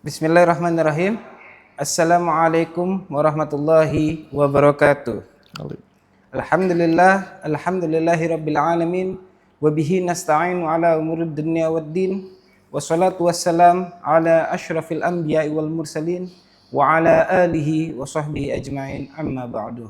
Bismillahirrahmanirrahim. Assalamualaikum warahmatullahi wabarakatuh. Alhamdulillahi rabbil alamin. Wabihi nasta'inu ala umurid dunya waddin. Wassalatu wassalam ala ashrafil anbiya'i wal mursalin. Wa ala alihi wa sahbihi ajma'in, amma ba'du.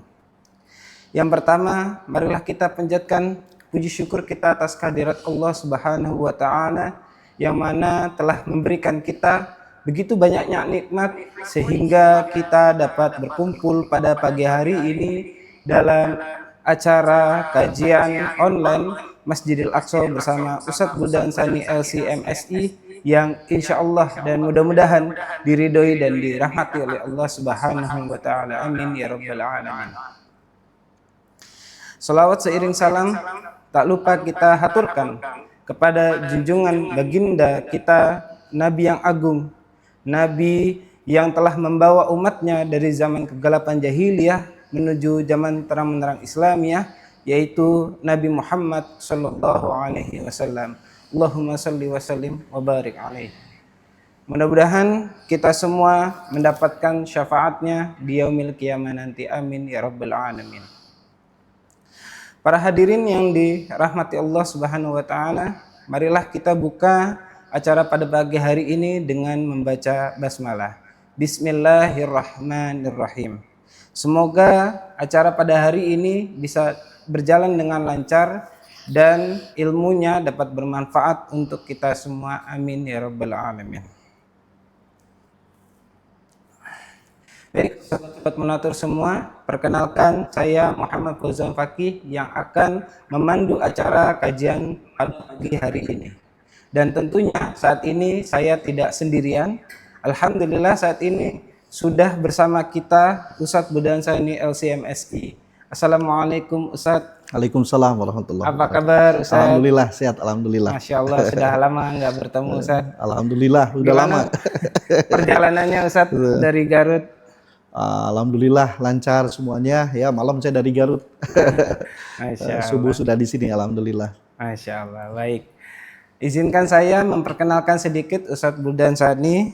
Yang pertama, marilah kita panjatkan puji syukur kita atas kehadirat Allah Subhanahu wa Ta'ala yang mana telah memberikan kita begitu banyaknya nikmat sehingga kita dapat berkumpul pada pagi hari ini dalam acara kajian online Masjidil Aqsa bersama Ustadz Buldan Sani LCMSI yang insya Allah dan mudah-mudahan diridhoi dan dirahmati oleh Allah Subhanahu wa Ta'ala. Amin ya rabbal alamin. Salawat seiring salam tak lupa kita haturkan kepada junjungan baginda kita, Nabi yang agung, Nabi yang telah membawa umatnya dari zaman kegelapan jahiliyah menuju zaman terang menerang Islamiyah, yaitu Nabi Muhammad sallallahu alaihi wasallam. Allahumma salli wa sallim wa barik alaihi. Mudah-mudahan kita semua mendapatkan syafaatnya di yaumil qiyamah nanti. Amin ya rabbal alamin. Para hadirin yang dirahmati Allah Subhanahu wa Ta'ala, marilah kita buka acara pada pagi hari ini dengan membaca basmalah. Bismillahirrahmanirrahim. Semoga acara pada hari ini bisa berjalan dengan lancar dan ilmunya dapat bermanfaat untuk kita semua. Amin ya rabbal alamin. Baik, sobat Munatur semua, perkenalkan saya Muhammad Fauzan Fakih yang akan memandu acara kajian pada pagi hari ini. Dan tentunya saat ini saya tidak sendirian. Alhamdulillah saat ini sudah bersama kita Ustadz Buldan Sani LCMSI. Assalamualaikum Ustadz. Waalaikumsalam warahmatullahi wabarakatuh. Apa kabar Ustadz? Alhamdulillah sehat, alhamdulillah. Masya Allah, sudah lama nggak bertemu Ustadz. Alhamdulillah, udah lama. Perjalanannya Ustadz dari Garut? Alhamdulillah lancar semuanya. Ya, malam saya dari Garut. Subuh sudah di sini, alhamdulillah. Masya Allah, baik. Izinkan saya memperkenalkan sedikit Ustadz Buldan Sani.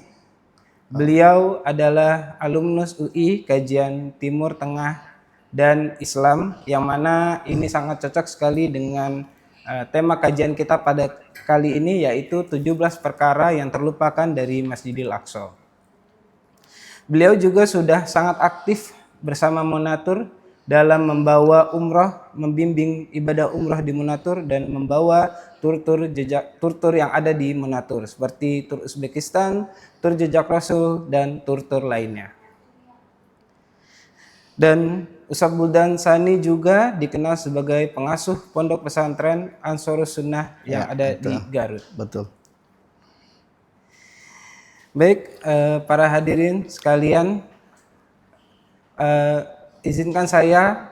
Beliau adalah alumnus UI Kajian Timur Tengah dan Islam, yang mana ini sangat cocok sekali dengan tema kajian kita pada kali ini, yaitu 17 perkara yang terlupakan dari Masjidil Aqsa. Beliau juga sudah sangat aktif bersama Munatur dalam membawa umroh, membimbing ibadah umroh di Munatur dan membawa tur-tur yang ada di Munatur seperti tur Uzbekistan, tur jejak Rasul dan tur-tur lainnya. Dan Ustadz Buldan Sani juga dikenal sebagai pengasuh pondok pesantren Ansarus Sunnah yang ada di Garut. Betul. Baik, para hadirin sekalian, izinkan saya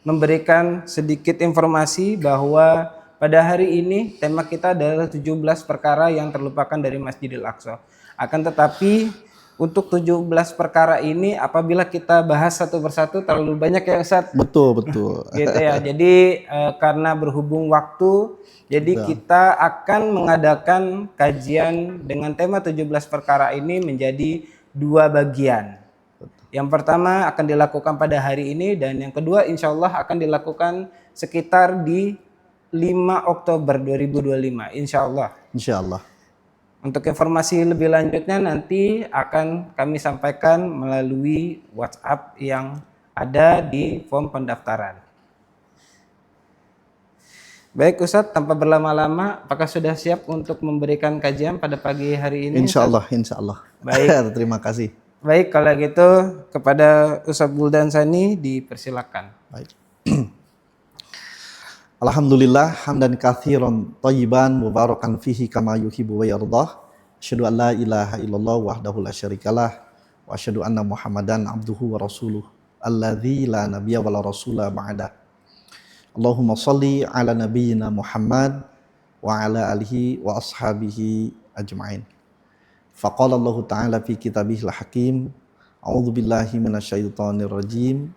memberikan sedikit informasi bahwa pada hari ini tema kita adalah 17 perkara yang terlupakan dari Masjidil Aqsa. Akan tetapi untuk 17 perkara ini apabila kita bahas satu persatu terlalu banyak ya Ustadz. Betul. Gitu ya. Jadi karena berhubung waktu, jadi kita akan mengadakan kajian dengan tema 17 perkara ini menjadi 2 bagian. Yang pertama akan dilakukan pada hari ini dan yang kedua insya Allah akan dilakukan sekitar di 5 Oktober 2025 insya Allah. Insya Allah. Untuk informasi lebih lanjutnya nanti akan kami sampaikan melalui WhatsApp yang ada di form pendaftaran. Baik Ustadz, tanpa berlama-lama, apakah sudah siap untuk memberikan kajian pada pagi hari ini? Insya Allah. Baik. Terima kasih. Baik, kalau gitu kepada Ustadz Buldan Sani dipersilakan. Baik. Alhamdulillah hamdan katsiran thayyiban mubarakan fihi kama yuhibbu wa yardah. Asyhadu an la ilaha illallah wahdahu la syarikalah wa asyhadu anna Muhammadan abduhu wa rasuluh alladzi la nabiyya wa la rasula ba'da. Allahumma salli ala nabiyyina Muhammad wa ala alihi wa ashabihi ajma'in. Faqala Allah Ta'ala fi kitabihil hakim. A'udzu billahi minasyaitonir rajim.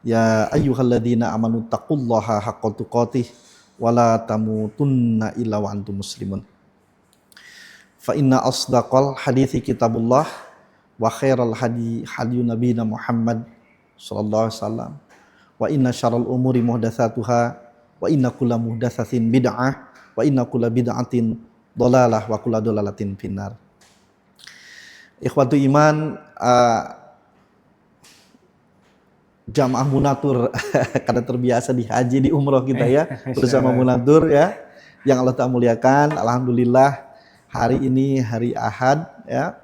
Ya ayyuhalladzina amanu taqullaha haqqa tuqatih wa la tamutunna illa wa antum muslimun. Fa inna asdaqal hadithi kitabullah wa khairal hadi hadi nabiyina Muhammad sallallahu alaihi wasallam wa inna syarral umuri muhdatsatuha wa inna kulla muhdatsatin bid'ah wa inna kulla bid'atin dhalalah wa kulla dhalalatin finnar. Ikhwatu iman, jamaah Munatur karena terbiasa di haji di umroh kita ya bersama Munatur ya yang Allah Ta'ala muliakan. Alhamdulillah hari ini hari Ahad ya,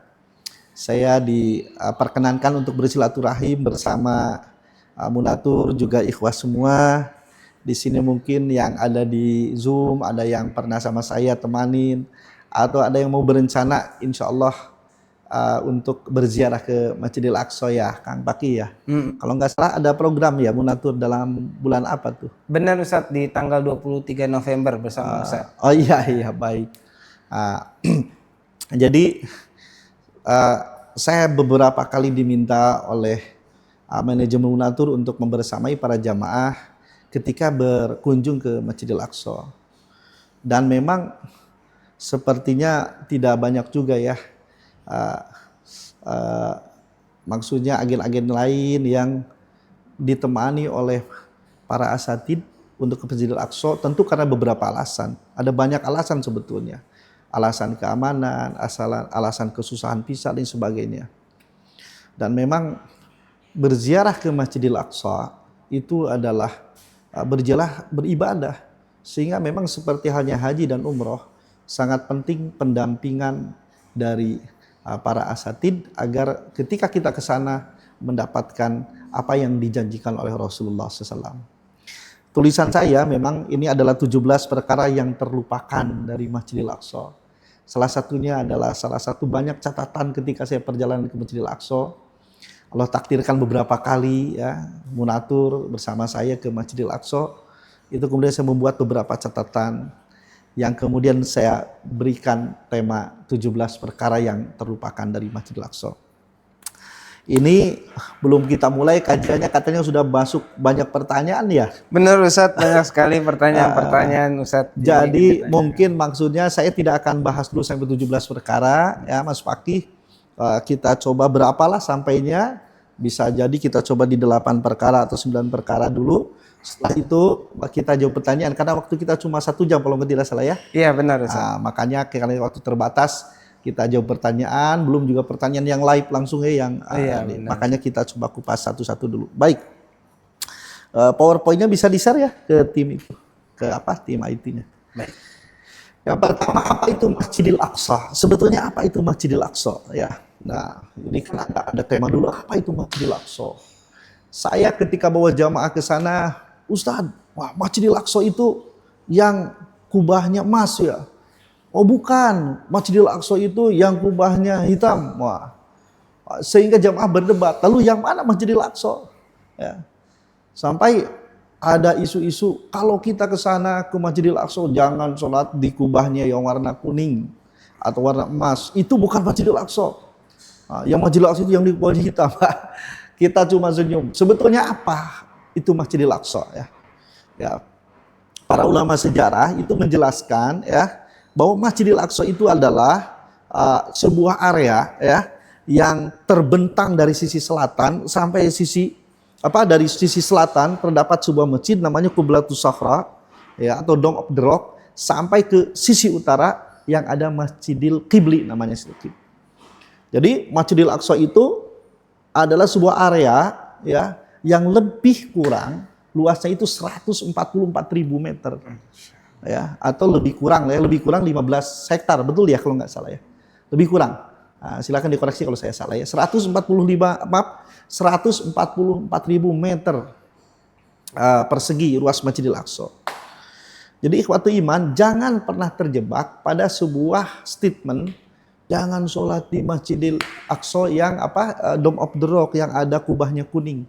saya diperkenankan untuk bersilaturahim bersama Munatur, juga ikhwah semua di sini. Mungkin yang ada di Zoom, ada yang pernah sama saya temanin, atau ada yang mau berencana insya Allah untuk berziarah ke Masjidil Aqsa ya Kang Paki ya. Kalau nggak salah ada program ya Munatur dalam bulan apa tuh? Benar Ustadz, di tanggal 23 November bersama Ustadz. Oh iya baik. Jadi saya beberapa kali diminta oleh manajemen Munatur untuk membersamai para jamaah ketika berkunjung ke Masjidil Aqsa. Dan memang sepertinya tidak banyak juga ya, maksudnya agen-agen lain yang ditemani oleh para asatid untuk ke Masjidil Aqsa, tentu karena beberapa alasan. Ada banyak alasan sebetulnya. Alasan keamanan, alasan kesusahan visa dan sebagainya. Dan memang berziarah ke Masjidil Aqsa itu adalah beribadah. Sehingga memang seperti halnya haji dan umroh, sangat penting pendampingan dari para asatid agar ketika kita ke sana mendapatkan apa yang dijanjikan oleh Rasulullah SAW. Tulisan saya memang ini adalah 17 perkara yang terlupakan dari Masjidil Aqsa. Salah satunya adalah salah satu banyak catatan ketika saya perjalanan ke Masjidil Aqsa. Allah takdirkan beberapa kali ya Munatur bersama saya ke Masjidil Aqsa. Itu kemudian saya membuat beberapa catatan yang kemudian saya berikan tema 17 perkara yang terlupakan dari Masjidil Aqsa. Ini belum kita mulai kajiannya, katanya sudah masuk banyak pertanyaan ya. Benar Ustadz, banyak sekali pertanyaan-pertanyaan Ustadz. Jadi mungkin maksudnya saya tidak akan bahas dulu sampai 17 perkara ya Mas Fakih. Kita coba berapalah sampainya. Bisa jadi kita coba di 8 perkara atau 9 perkara dulu. Setelah itu kita jawab pertanyaan, karena waktu kita cuma 1 jam kalau tidak salah ya. Iya benar Ustadz. Makanya karena waktu terbatas, kita jawab pertanyaan, belum juga pertanyaan yang live langsung ya yang makanya kita coba kupas satu-satu dulu. Baik. PowerPoint-nya bisa di-share ya ke tim itu. Ke tim IT-nya. Baik. Yang pertama, apa itu Masjidil Aqsa? Sebetulnya apa itu Masjidil Aqsa ya? Nah, ini kan ada tema dulu, apa itu Masjidil Aqsa? Saya ketika bawa jamaah ke sana, Ustadz, wah Masjidil Aqsa itu yang kubahnya emas ya. Oh bukan, Masjidil Aqsa itu yang kubahnya hitam. Wah, sehingga jamaah berdebat, lalu yang mana Masjidil Aqsa? Ya. Sampai ada isu-isu, kalau kita ke sana ke Masjidil Aqsa jangan sholat di kubahnya yang warna kuning atau warna emas. Itu bukan Masjidil Aqsa. Yang Masjidil Aqsa itu yang di kubahnya hitam. Kita cuma senyum. Sebetulnya apa itu Masjidil Aqsa ya? Ya. Para ulama sejarah itu menjelaskan ya, bahwa Masjidil Aqsa itu adalah sebuah area ya yang terbentang dari sisi selatan sampai dari sisi selatan terdapat sebuah masjid namanya Qiblatus Sakhra ya atau Dome of the Rock, sampai ke sisi utara yang ada Masjidil Qibli namanya. Jadi Masjidil Aqsa itu adalah sebuah area ya yang lebih kurang luasnya itu 144.000 meter. Ya, atau lebih kurang 15 hektar, betul ya kalau nggak salah ya, lebih kurang. Silakan dikoreksi kalau saya salah ya. 144.000 meter persegi luas Masjidil Aqsa. Jadi ikhwatu iman, jangan pernah terjebak pada sebuah statement jangan sholat di Masjidil Aqsa yang Dome of the Rock yang ada kubahnya kuning.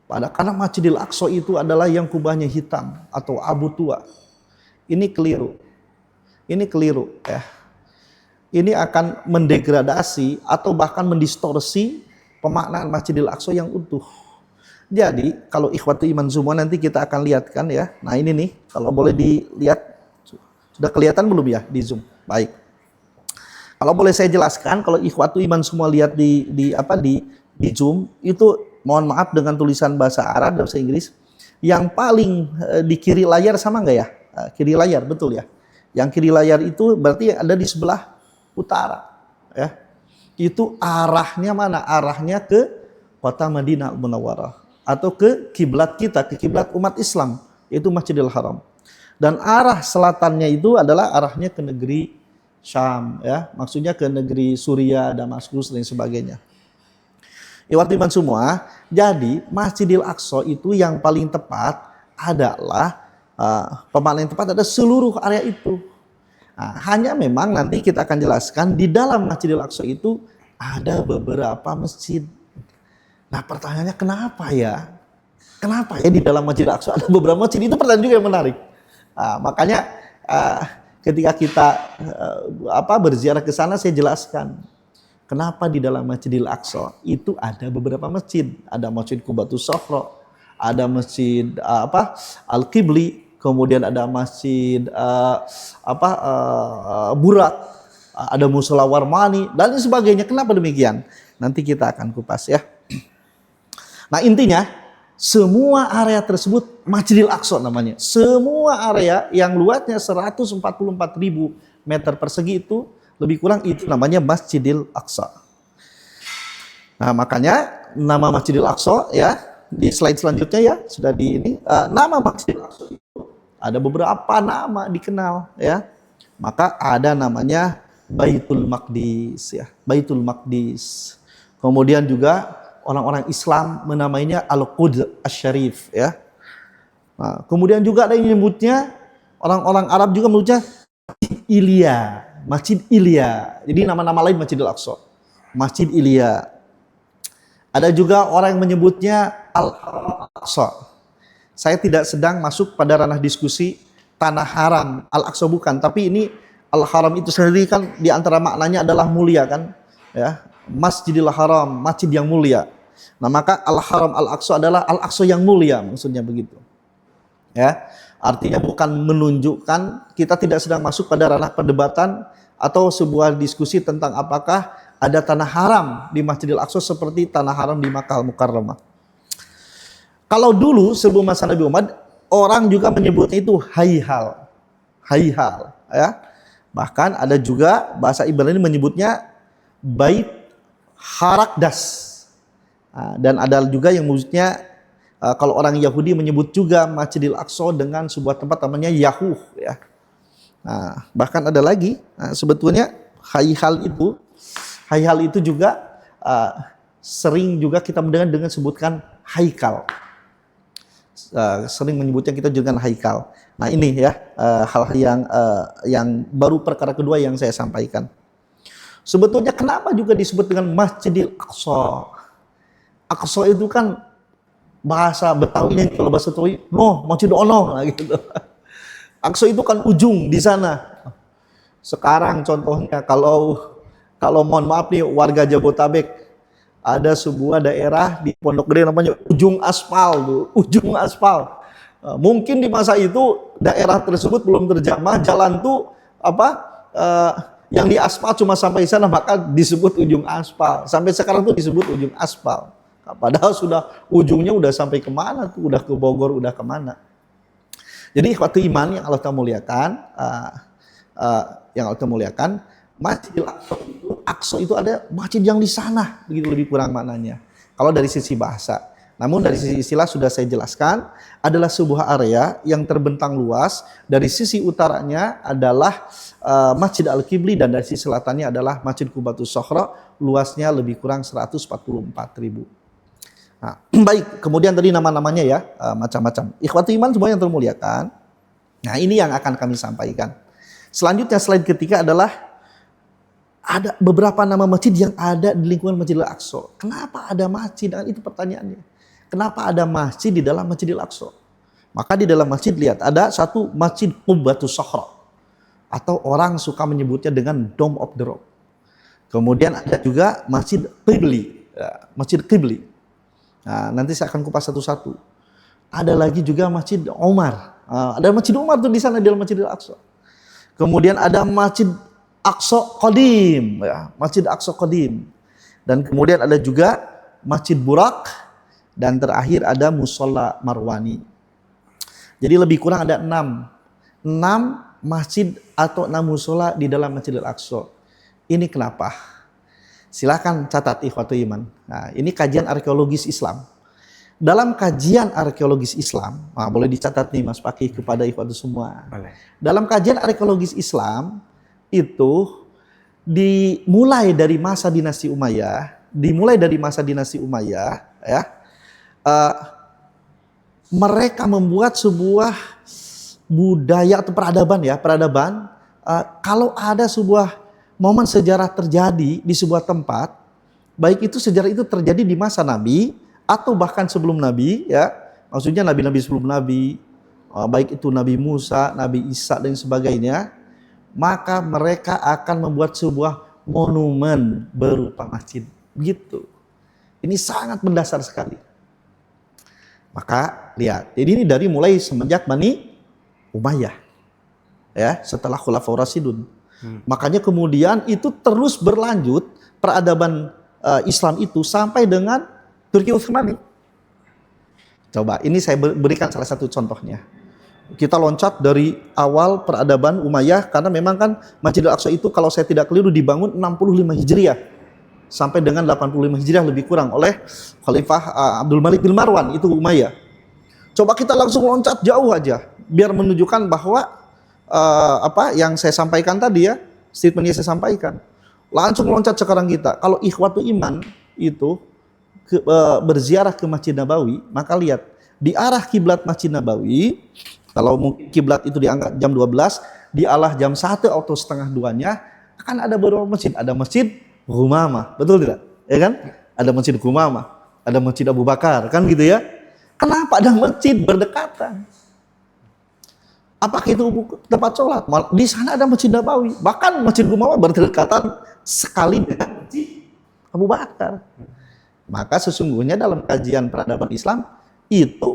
Karena Masjidil Aqsa itu adalah yang kubahnya hitam atau abu tua. Ini keliru. Ya. Ini akan mendegradasi atau bahkan mendistorsi pemaknaan Masjidil Aqsa yang utuh. Jadi kalau ikhwatu iman semua nanti kita akan lihatkan ya. Nah ini nih, kalau boleh dilihat, sudah kelihatan belum ya di Zoom? Baik. Kalau boleh saya jelaskan, kalau ikhwatu iman semua lihat di Zoom itu, mohon maaf dengan tulisan bahasa Arab dan bahasa Inggris, yang paling di kiri layar sama nggak ya? Kiri layar, betul ya. Yang kiri layar itu berarti ada di sebelah utara, ya. Itu arahnya mana? Arahnya ke kota Madinah Munawwarah atau ke kiblat kita, ke kiblat umat Islam, yaitu Masjidil Haram. Dan arah selatannya itu adalah arahnya ke negeri Syam, ya, maksudnya ke negeri Suria, Damaskus dan sebagainya. Ikhwati iman semua, jadi Masjidil Aqsa itu yang paling tepat adalah pemaknaan yang tepat adalah seluruh area itu. Nah, hanya memang nanti kita akan jelaskan di dalam Masjidil Aqsa itu ada beberapa masjid. Nah, pertanyaannya kenapa ya? Kenapa ya di dalam Masjidil Aqsa ada beberapa masjid? Itu pertanyaan juga yang menarik. Nah, makanya ketika kita berziarah ke sana, saya jelaskan kenapa di dalam Masjidil Aqsa itu ada beberapa masjid. Ada Masjid Qubatus Sokhra, ada Masjid Al-Qibli, kemudian ada Masjid Burak, ada Mushola Warmani dan sebagainya. Kenapa demikian? Nanti kita akan kupas ya. Nah, intinya semua area tersebut Masjidil Aqsa namanya. Semua area yang luasnya 144.000 meter persegi itu lebih kurang itu namanya Masjidil Aqsa. Nah, makanya nama Masjidil Aqsa ya di slide selanjutnya ya sudah di ini nama Masjidil Aqsa itu ada beberapa nama dikenal ya. Maka ada namanya Baitul Maqdis ya, Baitul Maqdis. Kemudian juga orang-orang Islam menamainya Al-Quds Asy-Syarif ya. Nah, kemudian juga ada yang menyebutnya, orang-orang Arab juga menyebutnya Ilya, Masjid Ilya. Jadi nama-nama lain Masjidil Aqsa, Masjid Ilya. Ada juga orang yang menyebutnya Al-Aqsa. Saya tidak sedang masuk pada ranah diskusi tanah haram, Al-Aqsa bukan, tapi ini Al-Haram itu sendiri kan di antara maknanya adalah mulia kan ya. Masjidil Haram, masjid yang mulia. Nah, maka Al-Haram Al-Aqsa adalah Al-Aqsa yang mulia, maksudnya begitu. Ya, artinya bukan menunjukkan, kita tidak sedang masuk pada ranah perdebatan atau sebuah diskusi tentang apakah ada tanah haram di Masjidil Aqsa seperti tanah haram di Makkah Al-Mukarramah. Kalau dulu sebelum masa Nabi Muhammad, orang juga menyebutnya itu Haihal. Haihal, ya. Bahkan ada juga bahasa Ibrani menyebutnya Bait Harakdas. Dan ada juga yang menyebutnya kalau orang Yahudi menyebut juga Masjidil Aqsa dengan sebuah tempat namanya Yahuh ya. Nah, bahkan ada lagi sebetulnya Haihal itu juga sering juga kita mendengar dengan sebutkan Haikal. Sering menyebutnya kita dengan Haikal. Nah, ini ya hal yang baru perkara kedua yang saya sampaikan. Sebetulnya kenapa juga disebut dengan Masjidil Aqsa? Aqsa itu kan bahasa Betawinya, kalau bahasa Betawi, Masjid ono gitu. Aqsa itu kan ujung di sana. Sekarang contohnya kalau mohon maaf nih warga Jabotabek, ada sebuah daerah di Pondok Gede namanya Ujung Aspal tuh, Ujung Aspal. Mungkin di masa itu daerah tersebut belum terjamah, jalan tuh yang di aspal cuma sampai sana, maka disebut Ujung Aspal. Sampai sekarang tuh disebut Ujung Aspal. Padahal sudah ujungnya udah sampai kemana tuh, udah ke Bogor, udah kemana. Jadi waktu iman yang Allah muliakan, Masjidil Aqsa itu ada masjid yang di sana, begitu lebih kurang maknanya. Kalau dari sisi bahasa, namun dari sisi istilah sudah saya jelaskan, adalah sebuah area yang terbentang luas. Dari sisi utaranya adalah Masjid Al-Qibli dan dari sisi selatannya adalah Masjid Qubatus Sokhra, luasnya lebih kurang 144.000. Nah, baik, kemudian tadi nama-namanya ya macam-macam. Ikhwati iman semua yang termuliakan. Nah, ini yang akan kami sampaikan. Selanjutnya slide ketiga adalah ada beberapa nama masjid yang ada di lingkungan Masjidil Aqsa. Kenapa ada masjid? Dan itu pertanyaannya. Kenapa ada masjid di dalam Masjidil Aqsa? Maka di dalam masjid lihat ada satu Masjid Qubatus Sokhra, atau orang suka menyebutnya dengan Dome of the Rock. Kemudian ada juga Masjid Qibli, Masjid Qibli. Nah, nanti saya akan kupas satu-satu. Ada lagi juga Masjid Umar. Ada Masjid Umar tuh di sana di dalam Masjidil Aqsa. Kemudian ada Masjid Aqsa Qadim, ya, Masjid Aqsa Qadim. Dan kemudian ada juga Masjid Burak, dan terakhir ada Musola Marwani. Jadi lebih kurang ada 6 masjid atau 6 musola di dalam Masjidil Aqsa. Ini kenapa? Silakan catat ikhwatul iman. Nah, ini kajian arkeologis Islam. Dalam kajian arkeologis Islam, boleh dicatat nih Mas Fakih kepada ikhwatul semua. Boleh. Dalam kajian arkeologis Islam itu dimulai dari masa dinasti Umayyah, ya. Mereka membuat sebuah budaya atau peradaban. Kalau ada sebuah momen sejarah terjadi di sebuah tempat, baik itu sejarah itu terjadi di masa Nabi atau bahkan sebelum Nabi, ya, maksudnya nabi-nabi sebelum Nabi, baik itu Nabi Musa, Nabi Isa dan sebagainya, maka mereka akan membuat sebuah monumen berupa masjid. Begitu. Ini sangat mendasar sekali. Maka lihat, jadi ini dari mulai semenjak Bani Umayyah, ya, setelah Khulafaur Rasyidun. Makanya kemudian itu terus berlanjut peradaban Islam itu sampai dengan Turki Utsmani. Coba, ini saya berikan salah satu contohnya. Kita loncat dari awal peradaban Umayyah, karena memang kan Masjidil Aqsa itu kalau saya tidak keliru dibangun 65 Hijriah sampai dengan 85 Hijriah lebih kurang oleh Khalifah Abdul Malik bin Marwan, itu Umayyah. Coba kita langsung loncat jauh aja biar menunjukkan bahwa apa yang saya sampaikan tadi, ya, statement yang saya sampaikan. Langsung loncat sekarang kita. Kalau ikhwatul iman itu berziarah ke Masjid Nabawi, maka lihat di arah kiblat Masjid Nabawi, kalau mungkin kiblat itu diangkat jam 12, di arah jam 1 atau setengah 2-nya akan ada beberapa masjid. Ada Masjid Humamah, betul tidak? Ya kan? Ada Masjid Humamah, ada Masjid Abu Bakar, kan gitu ya? Kenapa ada masjid berdekatan? Apakah itu tempat sholat? Di sana ada Masjid Nabawi, bahkan Masjid Humamah berdekatan sekali dengan Masjid Abu Bakar. Maka sesungguhnya dalam kajian peradaban Islam itu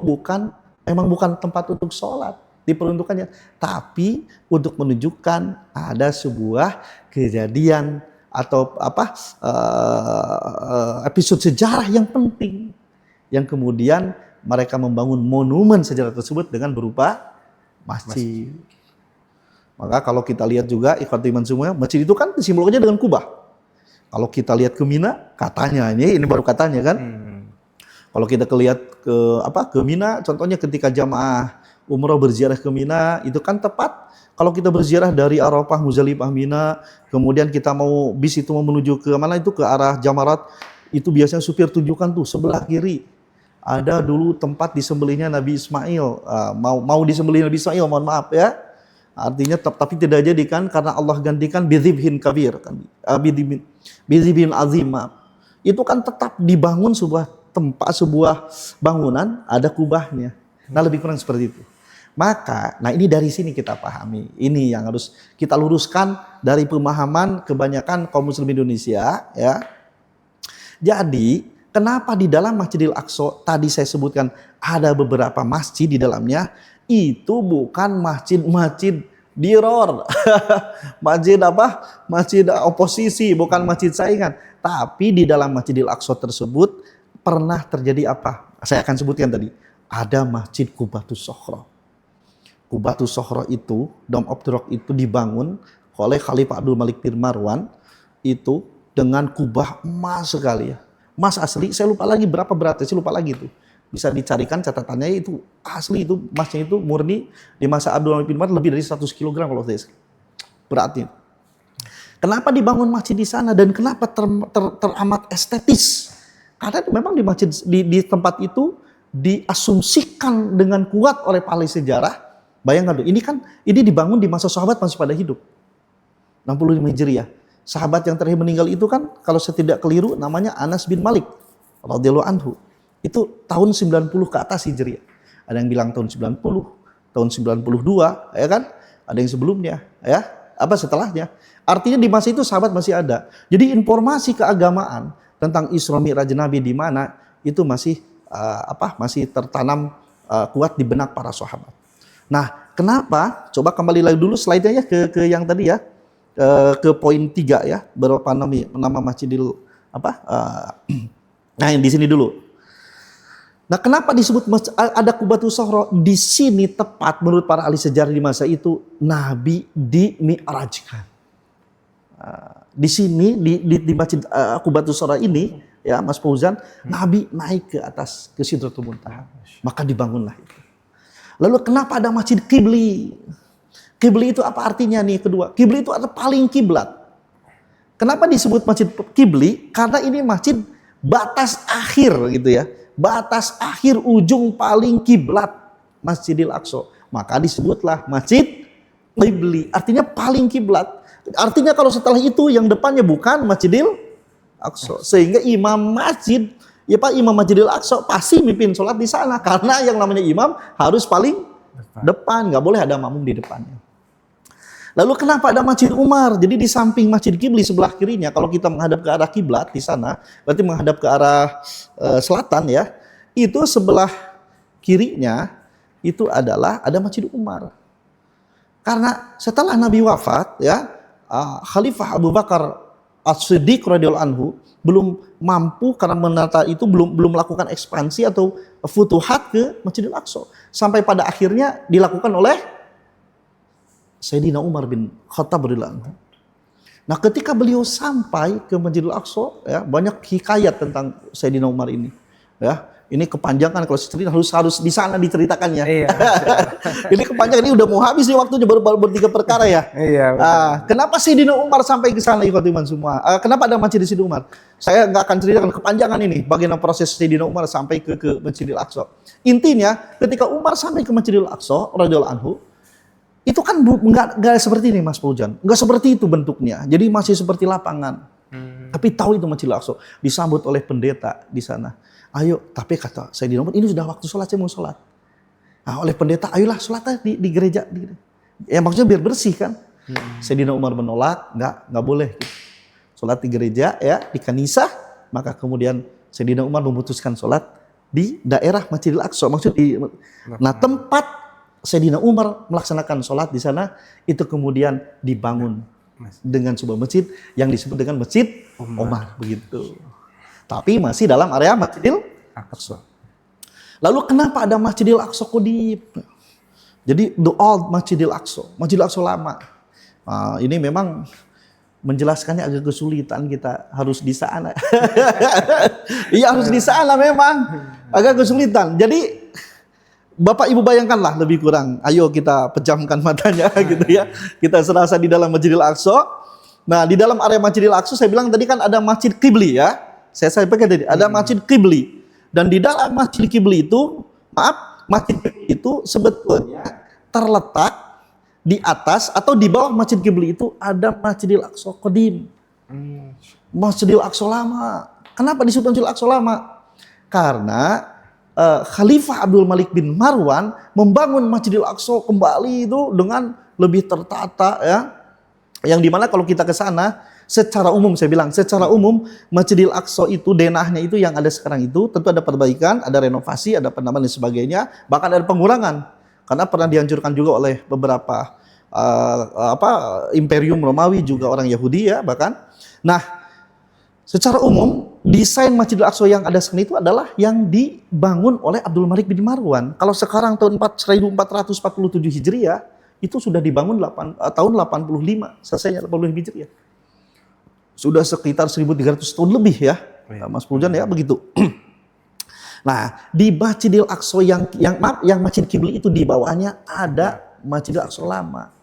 memang bukan tempat untuk sholat diperuntukannya, tapi untuk menunjukkan ada sebuah kejadian atau episode sejarah yang penting, yang kemudian mereka membangun monumen sejarah tersebut dengan berupa masjid. Maka kalau kita lihat juga ikhwatul iman semua, masjid itu kan disimbolkannya dengan kubah. Kalau kita lihat ke Mina, katanya ini baru katanya kan. Kalau kita lihat ke Mina, contohnya ketika jamaah umroh berziarah ke Mina, itu kan tepat. Kalau kita berziarah dari Arafah, Muzdalifah, Mina, kemudian kita bis itu mau menuju ke mana itu, ke arah Jamarat, itu biasanya supir tunjukkan tuh sebelah kiri. Ada dulu tempat disembelihnya Nabi Ismail, mau disembelih Nabi Ismail, mohon maaf ya. Artinya tapi tidak jadi kan, karena Allah gantikan bidzibhin kabir, kan, bidzibhin azim, maaf. Itu kan tetap dibangun sebuah tempat, sebuah bangunan, ada kubahnya. Nah, lebih kurang seperti itu. Maka, ini dari sini kita pahami. Ini yang harus kita luruskan dari pemahaman kebanyakan kaum muslim Indonesia, ya. Jadi, kenapa di dalam Masjidil Aqsa tadi saya sebutkan ada beberapa masjid di dalamnya, itu bukan masjid diror. Masjid Masjid oposisi, bukan masjid saingan. Tapi di dalam Masjidil Aqsa tersebut pernah terjadi apa? Saya akan sebutkan tadi. Ada Masjid Qubatus Sokhro. Qubatus Sokhro itu, Dome of the Rock itu dibangun oleh Khalifah Abdul Malik bin Marwan itu dengan kubah emas sekali, ya. Emas asli, saya lupa lagi berapa beratnya, saya lupa lagi itu. Bisa dicarikan catatannya, itu asli, itu emasnya itu murni di masa Abdul Malik bin Marwan lebih dari 100 kg kalau saya beratnya. Kenapa dibangun masjid di sana dan kenapa teramat estetis? Karena memang di masjid di tempat itu diasumsikan dengan kuat oleh ahli sejarah. Bayangkan tuh, ini dibangun di masa sahabat masih pada hidup. 65 Hijriah. Sahabat yang terakhir meninggal itu kan, kalau saya tidak keliru, namanya Anas bin Malik radhiyallahu anhu. Itu tahun 90 ke atas Hijriah. Ada yang bilang tahun 90, tahun 92, ya kan? Ada yang sebelumnya, ya. Apa setelahnya? Artinya di masa itu sahabat masih ada. Jadi informasi keagamaan tentang Isra Mi'raj Nabi di mana itu masih masih tertanam kuat di benak para sahabat. Nah, kenapa? Coba kembali lagi dulu slide-nya ya ke yang tadi ya. ke poin 3 ya, beberapa nama Masjidil nah yang di sini dulu. Nah, kenapa disebut ada Qubatus Sughra? Di sini tepat menurut para ahli sejarah di masa itu Nabi dimi'rajkan. Di sini di Masjid Qubatus Sughra ini ya Mas Fauzan, Nabi naik ke atas ke Sidratul Muntaha. Maka dibangunlah itu. Lalu kenapa ada Masjid Qibli? Qibli itu apa artinya nih kedua? Qibli itu adalah paling kiblat. Kenapa disebut Masjid Qibli? Karena ini masjid batas akhir gitu ya. Batas akhir ujung paling kiblat Masjidil Aqsa. Maka disebutlah Masjid Qibli. Artinya paling kiblat. Artinya kalau setelah itu yang depannya bukan Masjidil Aqsa. Sehingga imam masjid, imam Masjidil Aqsa pasti mimpin sholat di sana. Karena yang namanya imam harus paling depan. Nggak boleh ada makmum di depannya. Lalu kenapa ada Masjid Umar? Jadi di samping Masjid Qibli sebelah kirinya, kalau kita menghadap ke arah kiblat di sana, berarti menghadap ke arah selatan ya, itu sebelah kirinya itu adalah ada Masjid Umar. Karena setelah Nabi wafat ya, Khalifah Abu Bakar As-Siddiq radhiyallahu anhu belum mampu karena menata itu belum melakukan ekspansi atau futuhat ke Masjidil Aqsa. Sampai pada akhirnya dilakukan oleh Sayyidina Umar bin Khattab radhiyallahu anhu. Nah, ketika beliau sampai ke Masjidil Aqsa, ya, banyak hikayat tentang Sayyidina Umar ini. Ya, ini kepanjangan kalau cerita harus di sana diceritakannya. Iya. Ini kepanjangan, ini udah mau habis nih waktunya baru bertiga perkara ya. Iya. Kenapa Sayyidina Umar sampai ke sana ikhwatiman semua? Kenapa ada Masjid di Sayyidina Umar? Saya nggak akan ceritakan kepanjangan ini bagaimana proses Sayyidina Umar sampai ke Masjidil Aqsa. Intinya, ketika Umar sampai ke Masjidil Aqsa radhiyallahu anhu, itu kan nggak seperti ini Mas Fauzan, nggak seperti itu bentuknya. Jadi masih seperti lapangan. Tapi tahu itu Masjidil Aqsa disambut oleh pendeta di sana. Ayo, tapi kata Sayyidina Umar, ini sudah waktu sholat, saya mau sholat. Nah, oleh pendeta, ayolah sholat di gereja. Ya maksudnya biar bersih kan. Sayyidina Umar menolak, nggak boleh. Sholat di gereja ya, di kanisah. Maka kemudian Sayyidina Umar memutuskan sholat di daerah Masjidil Aqsa. Nah, tempat Sayyidina Umar melaksanakan sholat di sana itu kemudian dibangun dengan sebuah masjid yang disebut dengan Masjid Umar begitu. Tapi masih dalam area Masjidil Aqsa. Lalu kenapa ada Masjidil Aqsa Qadib? Jadi the old Masjidil Aqsa, Masjidil Aqsa lama. Ini memang menjelaskannya agak kesulitan, kita harus di sana. Iya harus di sana memang agak kesulitan. Jadi Bapak Ibu bayangkanlah lebih kurang, ayo kita pejamkan matanya gitu ya. Kita serasa di dalam Masjidil Aqsa. Nah, di dalam area Masjidil Aqsa saya bilang tadi kan ada Masjid Qibli ya. Saya pakai tadi, ada Masjid Qibli. Dan di dalam Masjid Qibli itu, Masjid Qibli itu sebetulnya terletak di atas atau di bawah Masjid Qibli itu ada Masjidil Aqsa Qadim. Masjidil Aqsa lama. Kenapa disebut Masjidil Aqsa lama? Karena Khalifah Abdul Malik bin Marwan membangun Masjidil Aqsa kembali itu dengan lebih tertata ya. Yang dimana kalau kita ke sana secara umum saya bilang secara umum Masjidil Aqsa itu denahnya itu yang ada sekarang itu tentu ada perbaikan, ada renovasi, ada penambahan dan sebagainya, bahkan ada pengurangan. Karena pernah dihancurkan juga oleh beberapa Imperium Romawi juga orang Yahudi ya bahkan. Nah, secara umum, desain Masjidil Aqsa yang ada sekarang itu adalah yang dibangun oleh Abdul Malik bin Marwan. Kalau sekarang tahun 1447 Hijriah, itu sudah dibangun tahun 85, selesainya 85 Hijriah. Sudah sekitar 1300 tahun lebih ya, Mas Fauzan ya, begitu. Nah, di Masjidil Aqsa yang Masjid Qibli itu di bawahnya ada Masjidil Aqsa lama.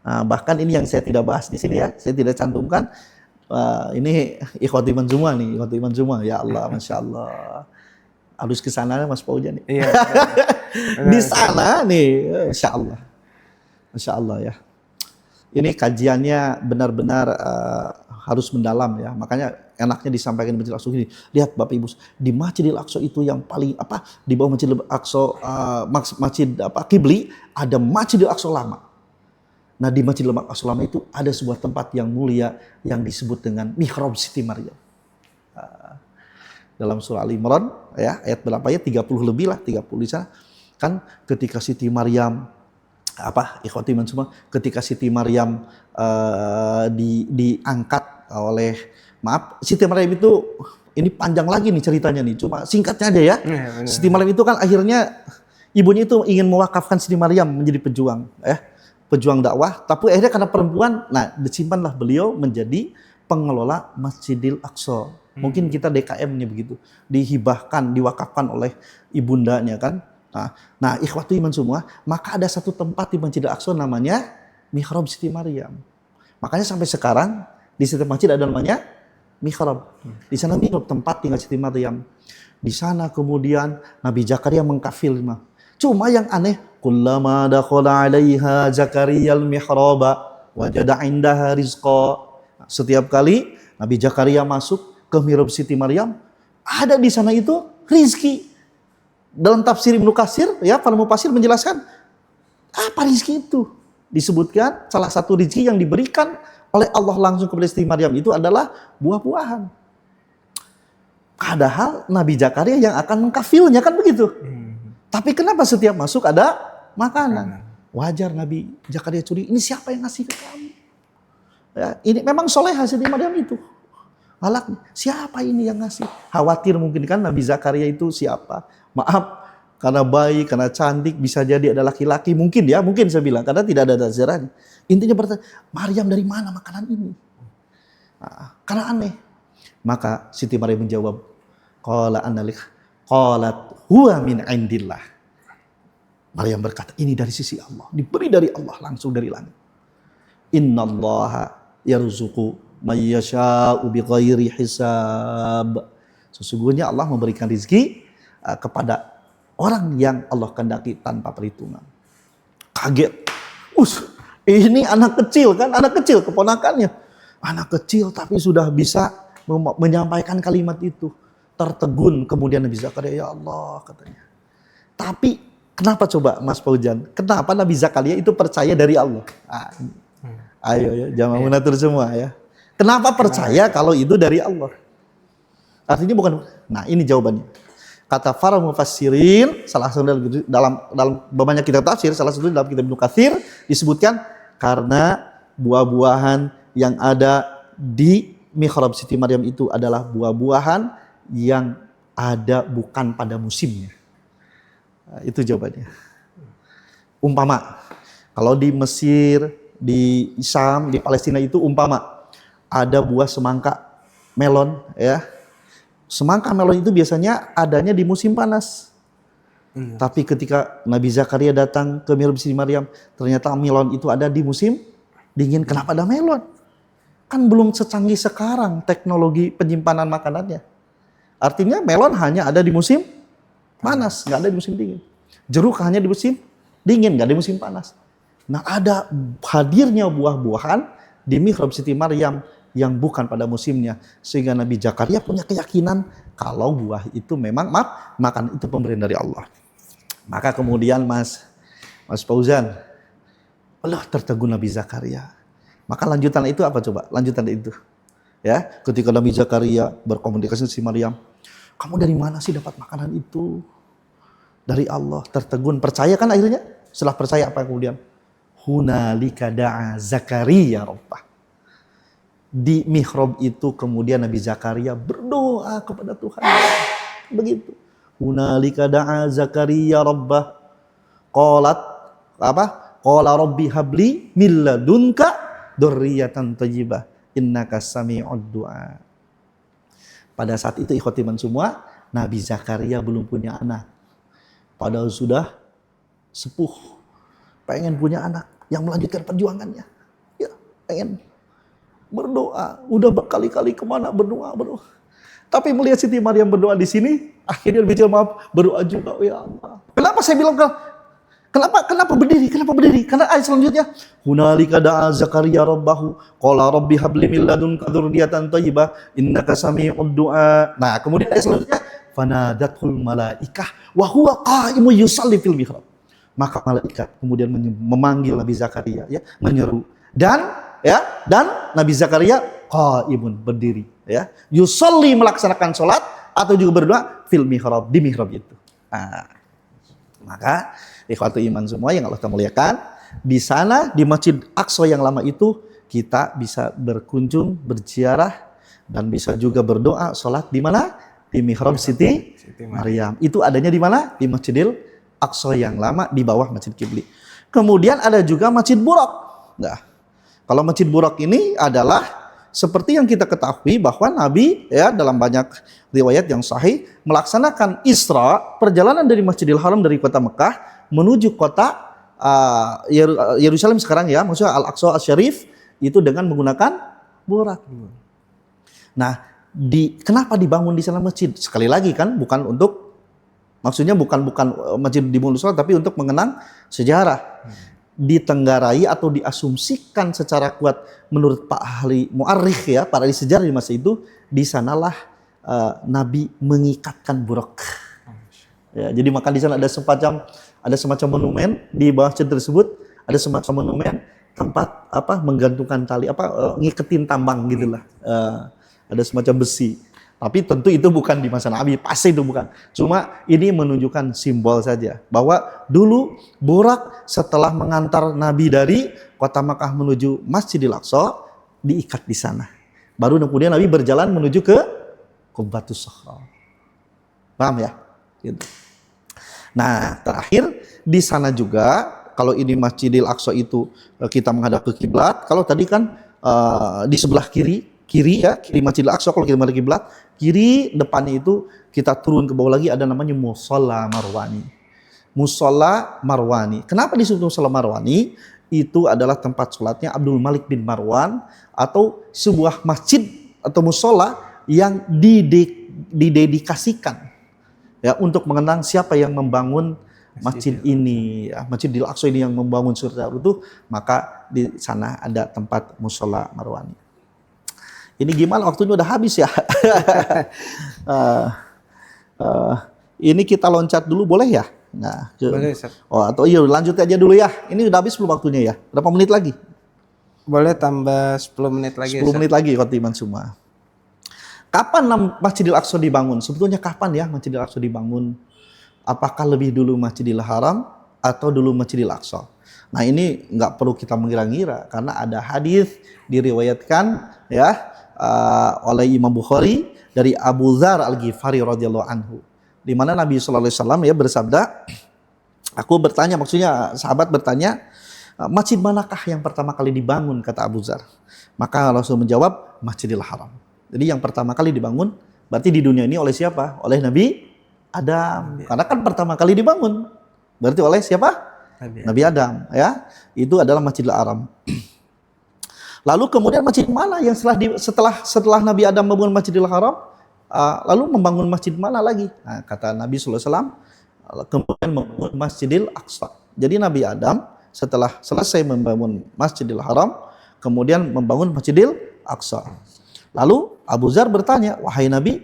Nah, bahkan ini yang saya tidak bahas di sini ya, saya tidak cantumkan. Ini ikhwatiman semua nih, ikhwatiman semua. Ya Allah, Masya Allah. Harus ke sana Mas Fauzan nih. Iya. Di sana nih, Masya Allah. Masya Allah ya. Ini kajiannya benar-benar harus mendalam ya. Makanya enaknya disampaikan di Masjidil Aqsa ini. Lihat Bapak Ibu, di Masjidil Aqsa itu yang paling di bawah Masjidil Aqsa Qibli ada Masjidil Aqsa lama. Nah, di Masjidil Aqsa lama itu ada sebuah tempat yang mulia yang disebut dengan Mihrab Siti Maryam. Dalam surah Al-Imran ya, ayat berapa ya? 30 lebih lah, 30 di sana. Kan ketika Siti Maryam ikhwati iman semua, ketika Siti Maryam diangkat oleh, Siti Maryam itu ini panjang lagi nih ceritanya nih, cuma singkatnya aja ya. Siti Maryam itu kan akhirnya ibunya itu ingin mewakafkan Siti Maryam menjadi pejuang, pejuang dakwah, tapi akhirnya karena perempuan, nah disimpanlah beliau menjadi pengelola Masjidil Aqsa. Mungkin kita DKM-nya begitu, dihibahkan, diwakafkan oleh ibundanya kan. Nah, ikhwati iman semua, maka ada satu tempat di Masjidil Aqsa namanya Mihrab Siti Maryam. Makanya sampai sekarang di setiap masjid ada namanya mihrab. Di sana mihrab, tempat tinggal Siti Maryam. Di sana kemudian Nabi Zakaria mengkafil. Cuma yang aneh, kullama dakhala 'alaiha Zakariyal mihraba wajada 'indaha rizqa. Setiap kali Nabi Zakaria masuk ke mihrab Siti Maryam, ada di sana itu rizki. Dalam tafsir Ibnu Katsir, para mufassir menjelaskan apa rizki itu. Disebutkan salah satu rizki yang diberikan oleh Allah langsung kepada Siti Maryam itu adalah buah-buahan. Padahal Nabi Zakaria yang akan mengkafilnya kan begitu. Tapi kenapa setiap masuk ada makanan? Wajar Nabi Zakaria curiga, ini siapa yang ngasih ke kamu? Ini memang soleha Siti Maryam itu. Siapa ini yang ngasih? Khawatir mungkin kan Nabi Zakaria itu siapa? Maaf, karena baik, karena cantik, bisa jadi ada laki-laki. Mungkin saya bilang, karena tidak ada dasarnya. Intinya bertanya, Maryam dari mana makanan ini? Karena aneh. Maka Siti Maryam menjawab, qalat huwa min indillah. Maryam berkata, ini dari sisi Allah, diberi dari Allah, langsung dari langit. Innallaha yarzuqu may yasha'u bighairi hisab. Sesungguhnya Allah memberikan rezeki kepada orang yang Allah kehendaki tanpa perhitungan. Kaget. Ini anak kecil kan, keponakannya. Anak kecil tapi sudah bisa menyampaikan kalimat itu. Tertegun kemudian Nabi Zakaria, ya Allah katanya. Tapi kenapa coba Mas Fauzan? Kenapa Nabi Zakaria itu percaya dari Allah? Ayo jamaah munatur semua ya. Kenapa percaya kalau itu dari Allah? Artinya bukan. Nah, ini jawabannya. Kata para mufassirin, salah satu dalam banyak kitab tafsir, salah satu dalam kitab Ibnu Katsir disebutkan karena buah-buahan yang ada di mihrab Siti Maryam itu adalah buah-buahan yang ada bukan pada musimnya. Nah, itu jawabannya. Umpama kalau di Mesir, di Syam, di Palestina itu umpama ada buah semangka melon ya. Semangka melon itu biasanya adanya di musim panas. Tapi ketika Nabi Zakaria datang ke mihrab Siti Maryam, ternyata melon itu ada di musim dingin. Kenapa ada melon? Kan belum secanggih sekarang teknologi penyimpanan makanannya. Artinya melon hanya ada di musim panas, nggak ada di musim dingin. Jeruk hanya di musim dingin, nggak di musim panas. Nah, ada hadirnya buah-buahan di mihrab Siti Maryam yang bukan pada musimnya, sehingga Nabi Zakaria punya keyakinan kalau buah itu memang makan itu pemberian dari Allah. Maka kemudian Mas Fauzan, Allah tertegun Nabi Zakaria. Maka lanjutan itu apa coba? Lanjutan itu ya, ketika Nabi Zakaria berkomunikasi dengan si Maryam, kamu dari mana sih dapat makanan itu? Dari Allah. Tertegun, percaya kan akhirnya? Setelah percaya apa kemudian? Hunalika da'a Zakaria rabbah. Di mihrab itu kemudian Nabi Zakaria berdoa kepada Tuhan. Begitu. Hunalika da'a Zakaria rabbah. Qala rabbi habli min ladunka dzurriyyatan thayyibah innaka sami'ud du'a. Pada saat itu ikhwati man semua, Nabi Zakaria belum punya anak. Padahal sudah sepuh. Pengen punya anak yang melanjutkan perjuangannya. Ya, pengen berdoa, udah berkali-kali kemana berdoa. Tapi melihat Siti Maryam berdoa di sini, akhirnya berbicara berdoa juga, ya Allah. Kenapa saya bilang kenapa berdiri? Karena ayat selanjutnya, hunalika da'a Zakaria rabbahu, qala rabbi habli min ladunka dzurriyyatan thayyibah, innaka sami'ud du'a. Nah, kemudian ayat selanjutnya, fanadatul malaikah wa huwa qa'imun yusalli fil mihrab. Maka malaikat kemudian memanggil Nabi Zakaria, ya, menyeru. Dan Nabi Zakaria qaimun, berdiri ya, yusolli, melaksanakan sholat atau juga berdoa fil mihrab, di mihrab itu. Maka ikhwatu iman semua yang Allah muliakan, di sana di Masjid Aqsa yang lama itu kita bisa berkunjung, berziarah dan bisa juga berdoa, sholat di mana? Di Mihrab Siti Maryam. Itu adanya di mana? Di Masjidil Aqsa yang lama di bawah Masjid Qibli. Kemudian ada juga Masjid Burak. Nah, kalau Masjid Burak ini adalah seperti yang kita ketahui bahwa Nabi ya dalam banyak riwayat yang sahih melaksanakan Isra, perjalanan dari Masjidil Haram dari kota Mekah menuju kota Yerusalem sekarang ya, maksudnya Al-Aqsa Asy-Syarif itu dengan menggunakan burak. Nah, kenapa dibangun di sana masjid? Sekali lagi kan bukan untuk maksudnya bukan masjid dibangun sholat tapi untuk mengenang sejarah. Ditenggarai atau diasumsikan secara kuat menurut Pak ahli muarikh ya, para ahli sejarah di masa itu, di sanalah Nabi mengikatkan burak. Ya, jadi maka di sana ada semacam monumen di bawah masjid tersebut, ada semacam monumen tempat menggantungkan tali ngiketin tambang gitulah. Ada semacam besi. Tapi tentu itu bukan di masa Nabi, pasti itu bukan. Cuma ini menunjukkan simbol saja bahwa dulu burak setelah mengantar Nabi dari kota Makkah menuju Masjidil Aqsa diikat di sana. Baru kemudian Nabi berjalan menuju ke Qubbatus Sakhra. Paham ya? Gitu. Nah, terakhir di sana juga kalau ini Masjidil Aqsa itu kita menghadap ke kiblat. Kalau tadi kan di sebelah kiri Masjidil Aqsa kalau kita menghadap kiblat, kiri depannya itu kita turun ke bawah lagi ada namanya Musholla Marwani. Musholla Marwani. Kenapa disebut Musholla Marwani? Itu adalah tempat sholatnya Abdul Malik bin Marwan atau sebuah masjid atau musholla yang didedikasikan ya untuk mengenang siapa yang membangun masjid ini, ya, Masjidil Aqsa ini yang membangun surga itu, maka di sana ada tempat Musholla Marwani. Ini gimana waktunya udah habis ya? Ini kita loncat dulu boleh ya? Nah, Boleh, Ustaz. atau iya lanjut aja dulu ya. Ini udah habis belum waktunya ya? Berapa menit lagi? Boleh tambah 10 menit lagi. 10 menit lagi khotiman semua. Kapan Masjidil Aqsa dibangun? Sebetulnya kapan ya Masjidil Aqsa dibangun? Apakah lebih dulu Masjidil Haram atau dulu Masjidil Aqsa? Nah ini nggak perlu kita mengira-ngira karena ada hadis diriwayatkan ya oleh Imam Bukhari dari Abu Dzar Al-Ghifari radhiyallahu anhu, di mana Nabi sallallahu alaihi wasallam ya bersabda, aku bertanya, maksudnya sahabat bertanya, masjid manakah yang pertama kali dibangun, kata Abu Dzar. Maka Rasul menjawab, Masjidil Haram. Jadi yang pertama kali dibangun berarti di dunia ini oleh siapa? Oleh Nabi Adam. Karena kan pertama kali dibangun berarti oleh siapa? Nabi Adam ya. Itu adalah Masjidil Haram. Lalu kemudian masjid mana yang setelah Nabi Adam membangun Masjidil Haram, lalu membangun masjid mana lagi? Nah, kata Nabi sallallahu alaihi wasallam, kemudian membangun Masjidil Aqsa. Jadi Nabi Adam setelah selesai membangun Masjidil Haram, kemudian membangun Masjidil Aqsa. Lalu Abu Dzar bertanya, wahai Nabi,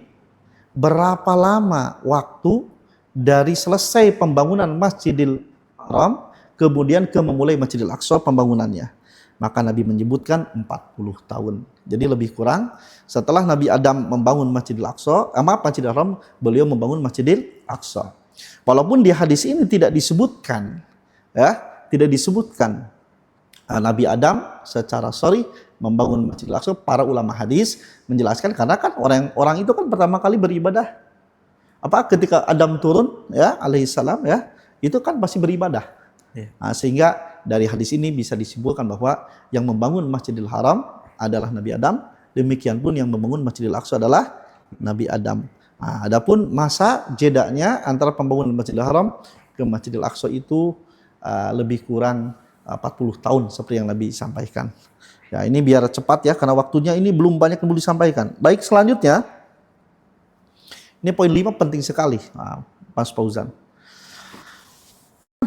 berapa lama waktu dari selesai pembangunan Masjidil Haram kemudian memulai Masjidil Aqsa pembangunannya? Maka Nabi menyebutkan 40 tahun. Jadi lebih kurang setelah Nabi Adam membangun Masjidil Aqsa, Masjidil Haram, beliau membangun Masjidil Aqsa. Walaupun di hadis ini tidak disebutkan Nabi Adam secara membangun Masjidil Aqsa. Para ulama hadis menjelaskan karena kan orang itu kan pertama kali beribadah ketika Adam turun ya alaihissalam ya, itu kan pasti beribadah. Nah, sehingga dari hadis ini bisa disimpulkan bahwa yang membangun Masjidil Haram adalah Nabi Adam, demikian pun yang membangun Masjidil Aqsa adalah Nabi Adam. Nah, adapun masa jedanya antara pembangunan Masjidil Haram ke Masjidil Aqsa itu lebih kurang 40 tahun seperti yang Nabi sampaikan. Ya, ini biar cepat ya karena waktunya ini belum banyak yang perlu disampaikan. Baik, selanjutnya ini poin 5 penting sekali, Mas Fauzan.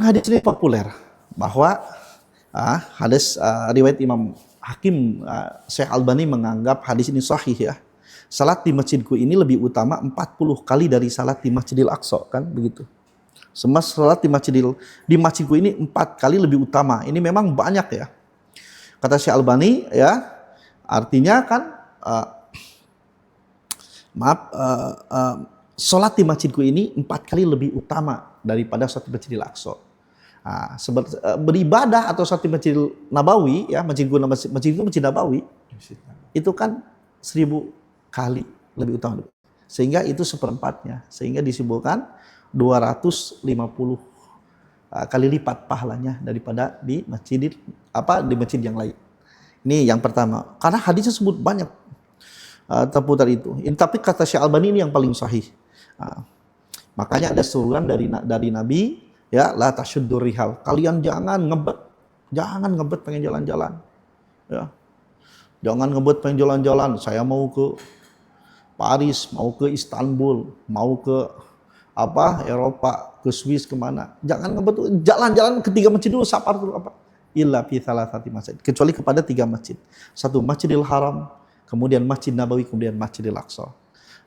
Hadis ini populer bahwa hadis riwayat Imam Hakim, Syekh Albani menganggap hadis ini sahih ya. Salat di masjidku ini lebih utama 40 kali dari salat di Masjidil Aqsa, kan begitu. Semua salat di masjidku ini 4 kali lebih utama. Ini memang banyak ya. Kata Syekh Albani ya, artinya kan salat di masjidku ini 4 kali lebih utama daripada salat di Masjidil Aqsa. Beribadah atau sholat di Masjid Nabawi, ya masjid itu Masjid Nabawi, itu kan 1000 kali lebih utama. Sehingga itu seperempatnya. Sehingga disimpulkan 250 kali lipat pahalanya daripada di masjid yang lain. Ini yang pertama. Karena hadisnya sebut banyak terputar itu. Tapi kata Syekh Albani ini yang paling sahih. Makanya ada suruhan dari Nabi, ya, la tasyuddur rihal. Kalian jangan ngebet pengen jalan-jalan. Ya. Jangan ngebet pengen jalan-jalan. Saya mau ke Paris, mau ke Istanbul, mau ke Eropa, ke Swiss, kemana. Jangan ngebet, jalan-jalan ke 3 masjid dulu, safar dulu illa fi thalathati masjid. Kecuali kepada 3 masjid. 1 Masjidil Haram, kemudian Masjid Nabawi, kemudian Masjidil Aqsa.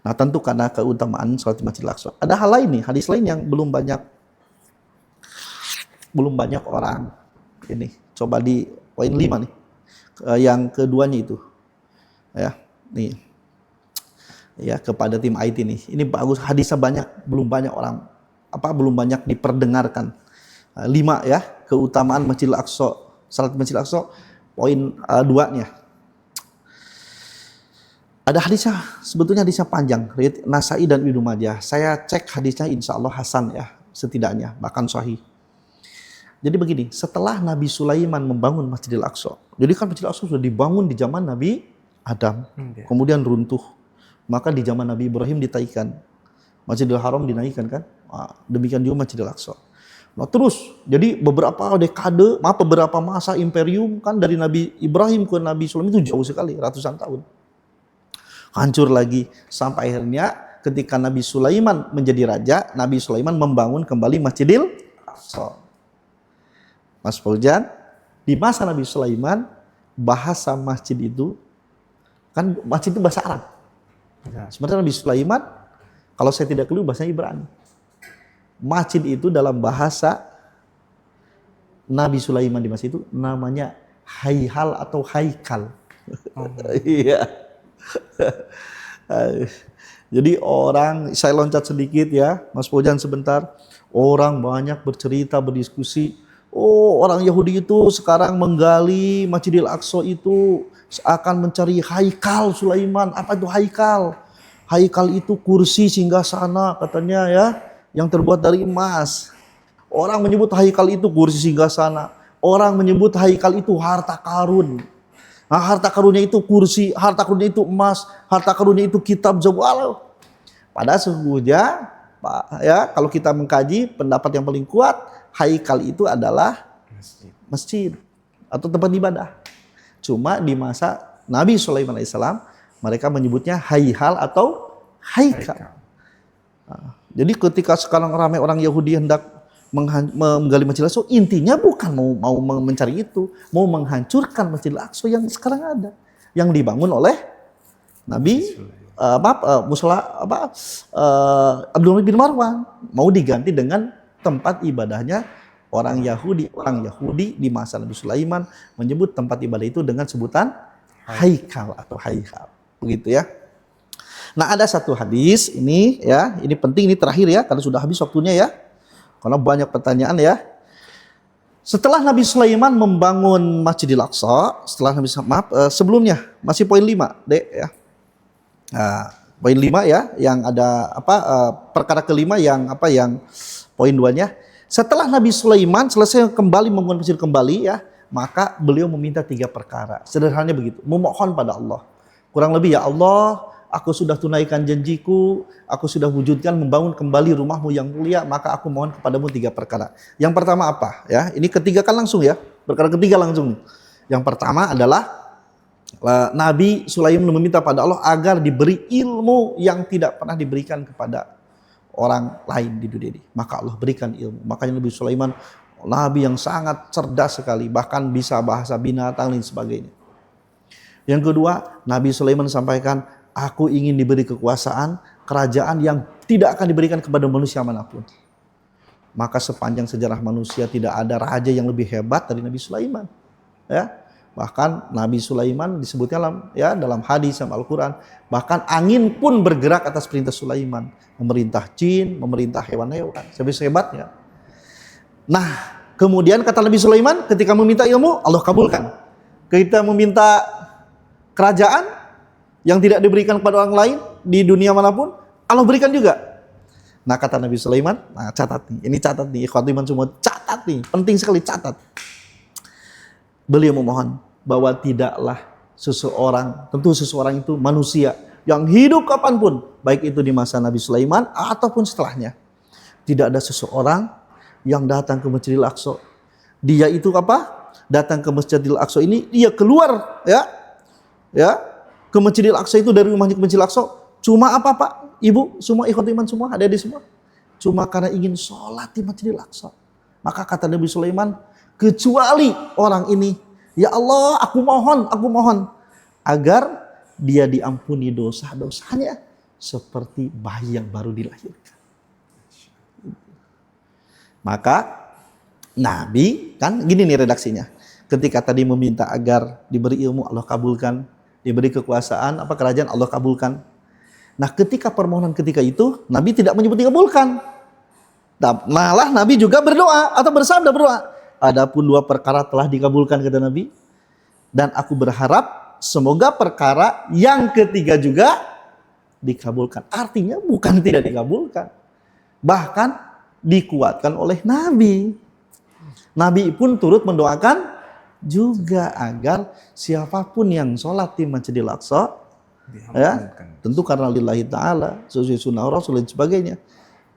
Nah, tentu karena keutamaan salat di Masjidil Aqsa. Ada hal lain nih, hadis lain yang belum banyak orang. Ini coba di poin 5 nih. Yang keduanya itu. Ya, nih. Ya, kepada tim IT nih. Ini bagus, hadisnya banyak, belum banyak orang belum banyak diperdengarkan. 5 ya, keutamaan Masjidil Aqsa, salat di Masjidil Aqsa. Poin 2-nya. Ada hadisnya, sebetulnya hadisnya panjang, riwayat Nasai dan Ibnu Majah. Saya cek hadisnya, insya Allah hasan ya, setidaknya, bahkan sahih. Jadi begini, setelah Nabi Sulaiman membangun Masjidil Aqsa, jadi kan Masjidil Aqsa sudah dibangun di zaman Nabi Adam, kemudian runtuh. Maka di zaman Nabi Ibrahim ditaikkan, Masjidil Haram dinaikkan kan, demikian juga Masjidil Aqsa. Nah terus, jadi beberapa masa imperium kan dari Nabi Ibrahim ke Nabi Sulaiman itu jauh sekali, ratusan tahun. Hancur lagi, sampai akhirnya ketika Nabi Sulaiman menjadi raja, Nabi Sulaiman membangun kembali Masjidil Aqsa. Mas Fauzan, di masa Nabi Sulaiman, bahasa masjid itu, kan masjid itu bahasa Arab. Sementara Nabi Sulaiman, kalau saya tidak keliru, bahasa Ibrani. Masjid itu dalam bahasa Nabi Sulaiman di masjid itu namanya haihal atau haikal. Iya. Jadi saya loncat sedikit ya, Mas Fauzan sebentar. Orang banyak bercerita, berdiskusi. Oh, orang Yahudi itu sekarang menggali Masjidil Aqsa itu akan mencari haikal Sulaiman. Apa itu haikal? Haikal itu kursi singgasana katanya ya, yang terbuat dari emas. Orang menyebut haikal itu kursi singgasana. Orang menyebut haikal itu harta karun. Nah, harta karunnya itu kursi, harta karunnya itu emas, harta karunnya itu kitab Zabur. Padahal sesungguhnya, ya, kalau kita mengkaji pendapat yang paling kuat, haikal itu adalah masjid atau tempat ibadah. Cuma di masa Nabi Sulaiman alaihissalam mereka menyebutnya haihal atau haikal. Nah, jadi ketika sekarang ramai orang Yahudi hendak menggali Masjidil Aqsa, intinya bukan mau mencari itu, mau menghancurkan Masjidil Aqsa yang sekarang ada, yang dibangun oleh Nabi Abdullah bin Marwan, mau diganti dengan tempat ibadahnya orang Yahudi. Orang Yahudi di masa Nabi Sulaiman menyebut tempat ibadah itu dengan sebutan haikal atau haikal, begitu ya. Nah, ada satu hadis ini ya, ini penting, ini terakhir ya, karena sudah habis waktunya ya. Karena banyak pertanyaan ya. Setelah Nabi Sulaiman membangun Masjidil Aqsa, sebelumnya masih poin 5, Dek ya. Nah, poin 5 ya, yang ada perkara kelima yang poin 2-nya. Setelah Nabi Sulaiman selesai kembali membangun masjid kembali ya, maka beliau meminta 3 perkara. Sederhananya begitu, memohon pada Allah. Kurang lebih, ya Allah, aku sudah tunaikan janjiku, aku sudah wujudkan membangun kembali rumahmu yang mulia, maka aku mohon kepadamu 3 perkara. Yang pertama apa? Ya, ini ketiga kan langsung ya, perkara ketiga langsung. Yang pertama adalah Nabi Sulaiman meminta pada Allah agar diberi ilmu yang tidak pernah diberikan kepada orang lain di dunia ini. Maka Allah berikan ilmu. Makanya Nabi Sulaiman Nabi yang sangat cerdas sekali, bahkan bisa bahasa binatang dan sebagainya. Yang kedua, Nabi Sulaiman sampaikan, aku ingin diberi kekuasaan, kerajaan yang tidak akan diberikan kepada manusia manapun. Maka sepanjang sejarah manusia tidak ada raja yang lebih hebat dari Nabi Sulaiman. Ya, bahkan Nabi Sulaiman disebutnya dalam hadis sama Al-Quran, bahkan angin pun bergerak atas perintah Sulaiman, memerintah jin, memerintah hewan-hewan, sehebatnya. Nah, Kemudian kata Nabi Sulaiman, ketika meminta ilmu, Allah kabulkan. Kita meminta kerajaan yang tidak diberikan kepada orang lain di dunia manapun, Allah berikan juga. Nah kata Nabi Sulaiman, nah catat nih, ini catat nih, ikhwati iman semua, catat nih, penting sekali catat. Beliau memohon bahwa tidaklah seseorang, tentu seseorang itu manusia yang hidup kapanpun, baik itu di masa Nabi Sulaiman ataupun setelahnya, tidak ada seseorang yang datang ke Masjidil Aqsa. Dia itu apa? Datang ke Masjidil Aqsa ini, dia keluar ya ke Masjidil Aqsa itu, dari rumahnya ke Masjidil Aqsa, cuma apa Pak? Ibu, semua ikhwat iman semua, adik-adik semua, cuma karena ingin sholat di Masjidil Aqsa. Maka kata Nabi Sulaiman, kecuali orang ini, ya Allah, aku mohon agar dia diampuni dosa-dosanya seperti bayi yang baru dilahirkan. Maka Nabi kan gini nih redaksinya. Ketika tadi meminta agar diberi ilmu, Allah kabulkan. Diberi kekuasaan, kerajaan, Allah kabulkan. Nah ketika permohonan ketika itu, Nabi tidak menyebut dikabulkan. Malah Nabi juga berdoa atau bersabda berdoa. Adapun 2 perkara telah dikabulkan kata Nabi. Dan aku berharap semoga perkara yang ketiga juga dikabulkan. Artinya bukan tidak dikabulkan. Bahkan dikuatkan oleh Nabi. Nabi pun turut mendoakan juga agar siapapun yang sholat di Masjidil Aqsa, ya, tentu karena lillahi ta'ala, sesuai sunnah Rasul dan sebagainya,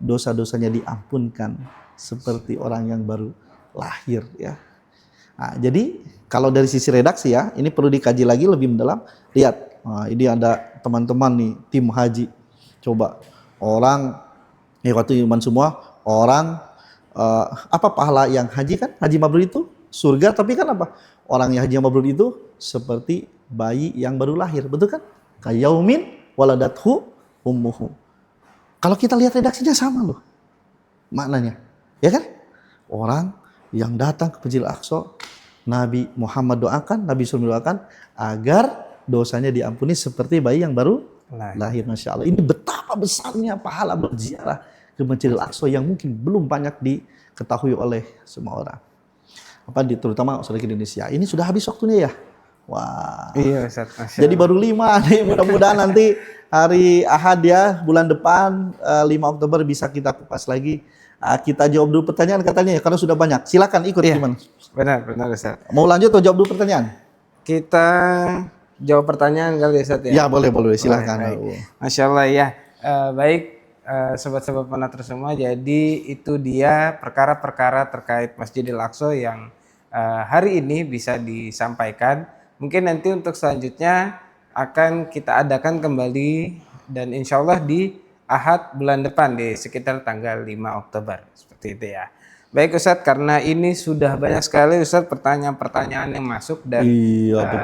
dosa-dosanya diampunkan seperti orang yang baru lahir. Ya. Nah, jadi kalau dari sisi redaksi ya, ini perlu dikaji lagi lebih mendalam. Lihat, ini ada teman-teman nih, tim haji. Coba orang, waktu iman semua, orang apa pahala yang haji kan? Haji mabrur itu surga, tapi kan apa? Orang yang haji mabrur itu seperti bayi yang baru lahir, betul kan? Kayaumin waladathu ummuhu. Kalau kita lihat redaksinya sama loh maknanya, ya kan? Orang yang datang ke Masjidil Aqsa, Nabi Muhammad doakan, Nabi SAW doakan agar dosanya diampuni seperti bayi yang baru lahir. Masya Allah, ini betapa besarnya pahala berziarah ke Masjidil Aqsa yang mungkin belum banyak diketahui oleh semua orang. Terutama saudara di Indonesia. Ini sudah habis waktunya ya. Wah. Iya Ustaz. Jadi baru 5 nih, mudah-mudahan nanti hari Ahad ya, bulan depan 5 Oktober bisa kita kupas lagi. Kita jawab dulu pertanyaan katanya ya, karena sudah banyak. Silakan ikut gimana? Benar Ustaz. Mau lanjut atau jawab dulu pertanyaan? Kita jawab pertanyaan kali Ustaz ya. Ya boleh silakan. Masya Allah ya. Baik. Sobat-sobat penatur semua, jadi itu dia perkara-perkara terkait Masjidil Aqsa yang hari ini bisa disampaikan. Mungkin nanti untuk selanjutnya akan kita adakan kembali dan insya Allah di Ahad bulan depan di sekitar tanggal 5 Oktober. Seperti itu ya. Baik Ustadz, karena ini sudah banyak sekali Ustadz pertanyaan-pertanyaan yang masuk dan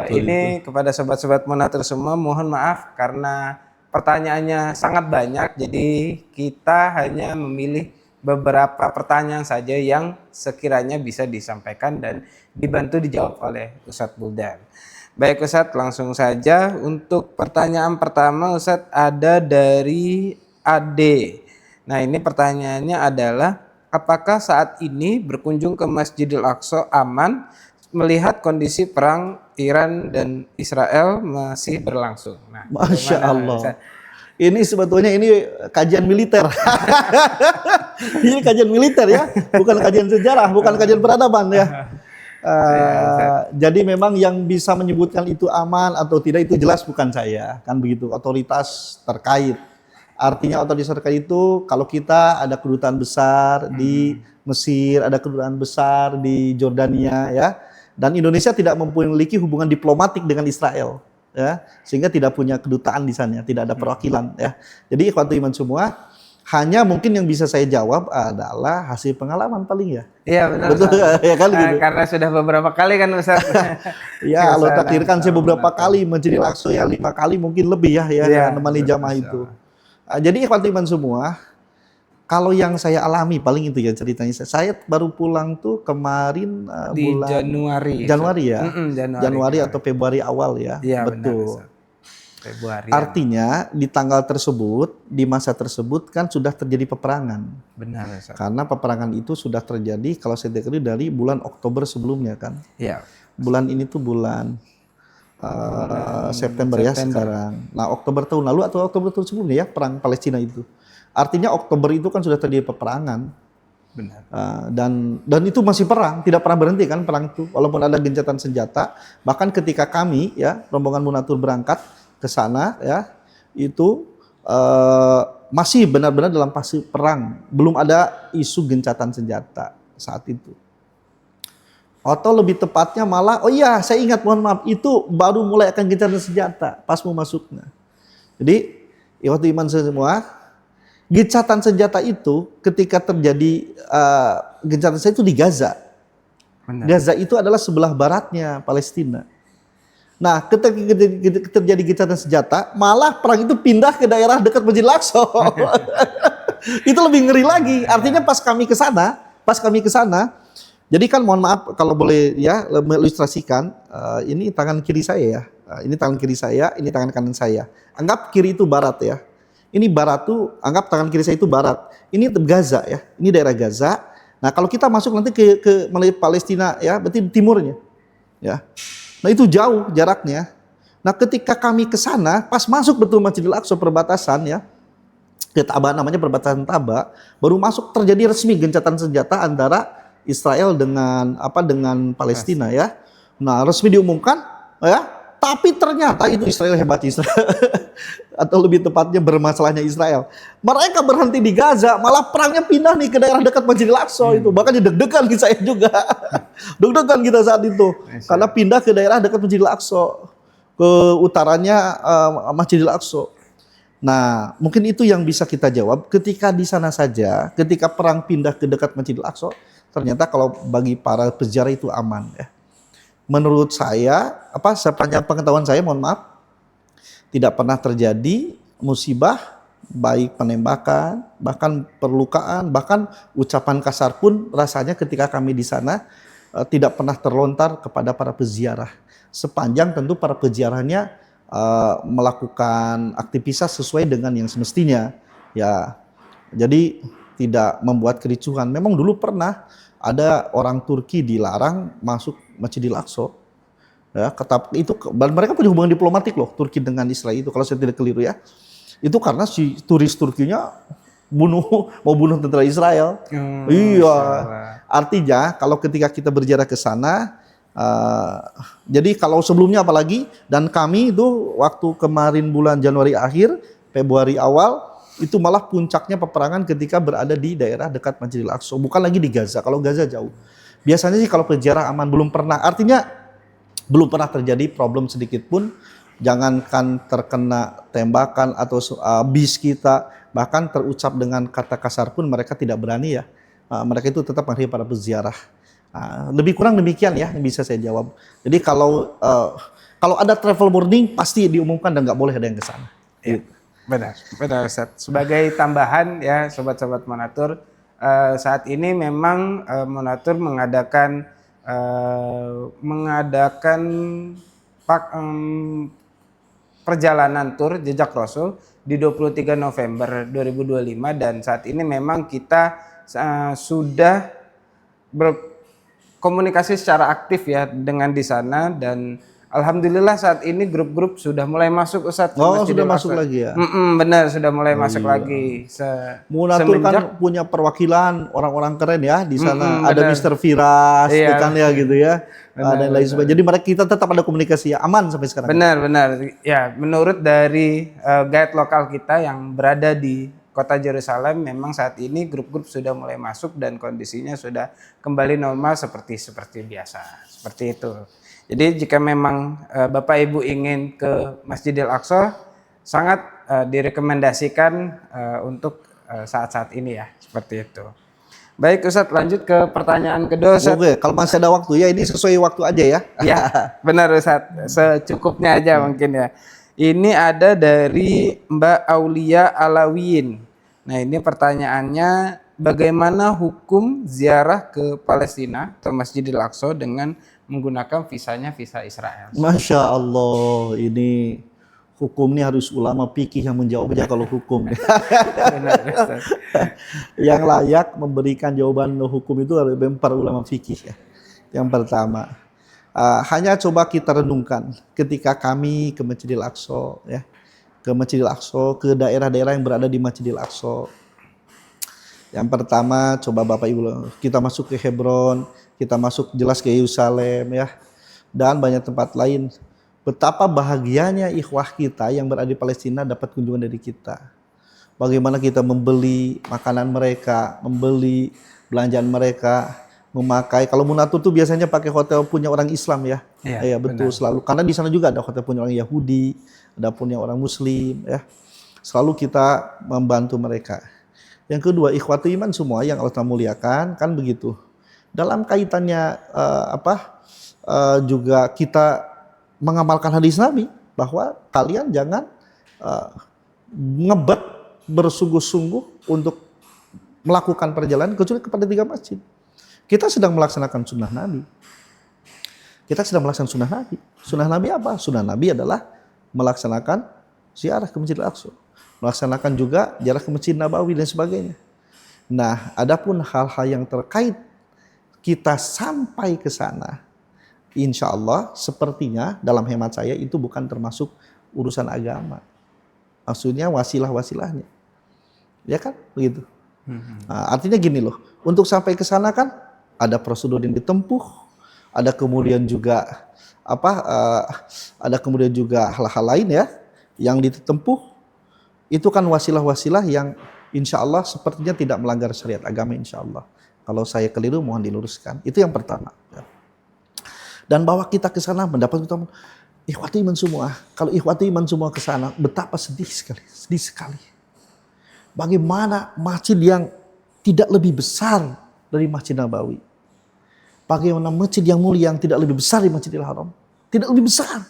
ini kepada sobat-sobat penatur semua mohon maaf karena pertanyaannya sangat banyak, jadi kita hanya memilih beberapa pertanyaan saja yang sekiranya bisa disampaikan dan dibantu dijawab oleh Ustadz Buldan. Baik Ustadz, langsung saja untuk pertanyaan pertama Ustadz ada dari Ade. Nah ini pertanyaannya adalah, apakah saat ini berkunjung ke Masjidil Aqsa aman melihat kondisi perang Iran dan Israel masih berlangsung? Nah, Masya Allah. Ini sebetulnya ini kajian militer. Ini kajian militer ya, bukan kajian sejarah, bukan kajian peradaban ya. Jadi memang yang bisa menyebutkan itu aman atau tidak itu jelas bukan saya, kan begitu, otoritas terkait. Artinya otoritas terkait itu kalau kita ada kedutaan besar di Mesir, ada kedutaan besar di Jordania ya. Dan Indonesia tidak memiliki hubungan diplomatik dengan Israel, ya, sehingga tidak punya kedutaan di sana, tidak ada perwakilan, ya. Jadi ikhwatu iman semua, hanya mungkin yang bisa saya jawab adalah hasil pengalaman paling ya. Iya benar. Betul ya kan gitu. Karena sudah beberapa kali kan Ustaz. Ya Allah takdirkan saya beberapa kali Masjidil Aqsa ya, 5 kali mungkin lebih ya menemani jamaah itu. Jadi ikhwatu iman semua, kalau yang saya alami paling itu ya ceritanya. Saya baru pulang tuh kemarin di bulan Januari ya. Januari atau Februari awal ya. Iya, betul. Benar, Februari. Artinya di tanggal tersebut, di masa tersebut kan sudah terjadi peperangan. Benar, Ustaz. Karena peperangan itu sudah terjadi kalau saya tidak keliru dari bulan Oktober sebelumnya kan. Iya. Bulan ini tuh bulan September ya sekarang. Nah, Oktober tahun lalu atau Oktober tahun sebelumnya ya perang Palestina itu. Artinya Oktober itu kan sudah terjadi peperangan. Benar. Dan itu masih perang, tidak pernah berhenti kan perang itu. Walaupun ada gencatan senjata, bahkan ketika kami ya rombongan Munatur berangkat ke sana ya, itu masih benar-benar dalam fase perang. Belum ada isu gencatan senjata saat itu. Atau lebih tepatnya malah, oh iya saya ingat, mohon maaf, itu baru mulai akan gencatan senjata pas mau masuknya. Jadi, waktu iman semua, gencatan senjata itu ketika terjadi gencatan senjata itu di Gaza. Benar. Gaza itu adalah sebelah baratnya Palestina. Nah, ketika terjadi gencatan senjata, malah perang itu pindah ke daerah dekat Masjid Al-Aqsa. Itu lebih ngeri lagi. Artinya pas kami ke sana, jadi kan mohon maaf kalau boleh ya mengilustrasikan, ini tangan kiri saya ya, ini tangan kiri saya, ini tangan kanan saya. Anggap kiri itu barat ya. Ini barat tuh, anggap tangan kiri saya itu barat. Ini Gaza ya, ini daerah Gaza. Nah kalau kita masuk nanti ke Palestina ya, berarti timurnya. Ya. Nah itu jauh jaraknya. Nah ketika kami ke sana, pas masuk betul Masjidil Aqsa perbatasan ya, ke Taba namanya perbatasan Taba, baru masuk terjadi resmi gencatan senjata antara Israel dengan Palestina ya. Nah, resmi diumumkan ya, tapi ternyata itu Israel hebat Israel. Atau lebih tepatnya bermasalahnya Israel. Mereka berhenti di Gaza, malah perangnya pindah nih ke daerah dekat Masjidil Aqsa itu. Bahkan deg-degan saya juga. Deg-degan kita saat itu. Karena pindah ke daerah dekat Masjidil Aqsa. Ke utaranya Masjidil Aqsa. Nah, mungkin itu yang bisa kita jawab ketika di sana saja, ketika perang pindah ke dekat Masjidil Aqsa, ternyata kalau bagi para peziarah itu aman ya. Menurut saya, sepanjang pengetahuan saya, mohon maaf, tidak pernah terjadi musibah, baik penembakan, bahkan perlukaan, bahkan ucapan kasar pun rasanya ketika kami di sana tidak pernah terlontar kepada para peziarah. Sepanjang tentu para peziarahnya melakukan aktivitas sesuai dengan yang semestinya. Ya, jadi tidak membuat kericuhan. Memang dulu pernah ada orang Turki dilarang masuk Masjidil Aqsa. Ya, itu dan mereka punya hubungan diplomatik loh Turki dengan Israel itu kalau saya tidak keliru ya. Itu karena si turis Turkinya mau bunuh tentara Israel. Iya. Artinya kalau ketika kita berjarak ke sana, jadi kalau sebelumnya apalagi, dan kami itu waktu kemarin bulan Januari akhir, Februari awal, itu malah puncaknya peperangan ketika berada di daerah dekat Masjidil Aqsa, bukan lagi di Gaza. Kalau Gaza jauh. Biasanya sih kalau peziarah aman, belum pernah. Artinya belum pernah terjadi problem sedikit pun. Jangankan terkena tembakan atau bis kita, bahkan terucap dengan kata kasar pun mereka tidak berani ya. Mereka itu tetap menghargai para peziarah. Lebih kurang demikian ya yang bisa saya jawab. Jadi kalau ada travel warning pasti diumumkan dan nggak boleh ada yang ke sana. Ya. Benar Ustaz. Sebagai tambahan ya sobat-sobat Monatur, saat ini memang Monatur mengadakan perjalanan tur Jejak Rasul di 23 November 2025 dan saat ini memang kita sudah berkomunikasi secara aktif ya dengan di sana dan alhamdulillah saat ini grup-grup sudah mulai masuk Ustadz. Oh sudah masuk lagi ya? Benar sudah mulai masuk lagi. Munatur kan punya perwakilan orang-orang keren ya di sana. Ada Mr. Firas, kan ya gitu ya. Dan lain sebagainya. Jadi mereka kita tetap ada komunikasi ya, aman sampai sekarang. Benar. Ya menurut dari guide lokal kita yang berada di Kota Yerusalem, memang saat ini grup-grup sudah mulai masuk dan kondisinya sudah kembali normal seperti biasa. Seperti itu. Jadi jika memang Bapak Ibu ingin ke Masjidil Aqsa, sangat direkomendasikan untuk saat-saat ini ya, seperti itu. Baik Ustadz, lanjut ke pertanyaan kedua Ustadz. Oke, kalau masih ada waktu ya, ini sesuai waktu aja ya. Ya, benar Ustadz, secukupnya aja mungkin ya. Ini ada dari Mbak Aulia Alawiyin. Nah ini pertanyaannya, bagaimana hukum ziarah ke Palestina atau Masjidil Aqsa dengan menggunakan visa Israel? Masya Allah, ini Hukum ini harus ulama fikih yang menjawab aja kalau hukum. Benar, Ustaz. Yang layak memberikan jawaban hukum itu harus para ulama fikih ya. Yang pertama, hanya coba kita renungkan ketika kami ke Masjidil Aqsa ya, ke daerah-daerah yang berada di Masjidil Aqsa. Yang pertama, coba Bapak Ibu, kita masuk ke Hebron, kita masuk jelas ke Yerusalem ya, dan banyak tempat lain. Betapa bahagianya ikhwah kita yang berada di Palestina dapat kunjungan dari kita. Bagaimana kita membeli makanan mereka, membeli belanjaan mereka, memakai. Kalau Munatur tuh biasanya pakai hotel punya orang Islam ya. Iya, betul, benar. Selalu. Karena di sana juga ada hotel punya orang Yahudi, ada punya orang Muslim ya. Selalu kita membantu mereka. Yang kedua, ikhwatu iman semua yang Allah muliakan, kan begitu. Dalam kaitannya juga kita mengamalkan hadis Nabi bahwa kalian jangan ngebet bersungguh-sungguh untuk melakukan perjalanan kecuali kepada 3 masjid. Kita sedang melaksanakan sunnah Nabi. Kita sedang melaksanakan sunnah Nabi. Sunnah Nabi apa? Sunnah Nabi adalah melaksanakan ziarah ke Masjidil Aqsa, melaksanakan juga ziarah ke Masjid Nabawi dan sebagainya. Nah, adapun hal-hal yang terkait kita sampai ke sana, insya Allah sepertinya dalam hemat saya itu bukan termasuk urusan agama. Maksudnya wasilah-wasilahnya. Ya kan? Begitu. Nah, artinya gini loh, untuk sampai ke sana kan ada prosedur yang ditempuh, ada kemudian juga ada kemudian juga hal-hal lain ya yang ditempuh. Itu kan wasilah-wasilah yang insya Allah sepertinya tidak melanggar syariat agama insya Allah. Kalau saya keliru mohon diluruskan. Itu yang pertama. Dan bahwa kita ke sana mendapat utama ikhwati iman semua. Kalau ikhwati iman semua ke sana, betapa sedih sekali. Bagaimana masjid yang tidak lebih besar dari Masjid Nabawi? Bagaimana masjid yang mulia yang tidak lebih besar dari Masjidil Haram? Tidak lebih besar.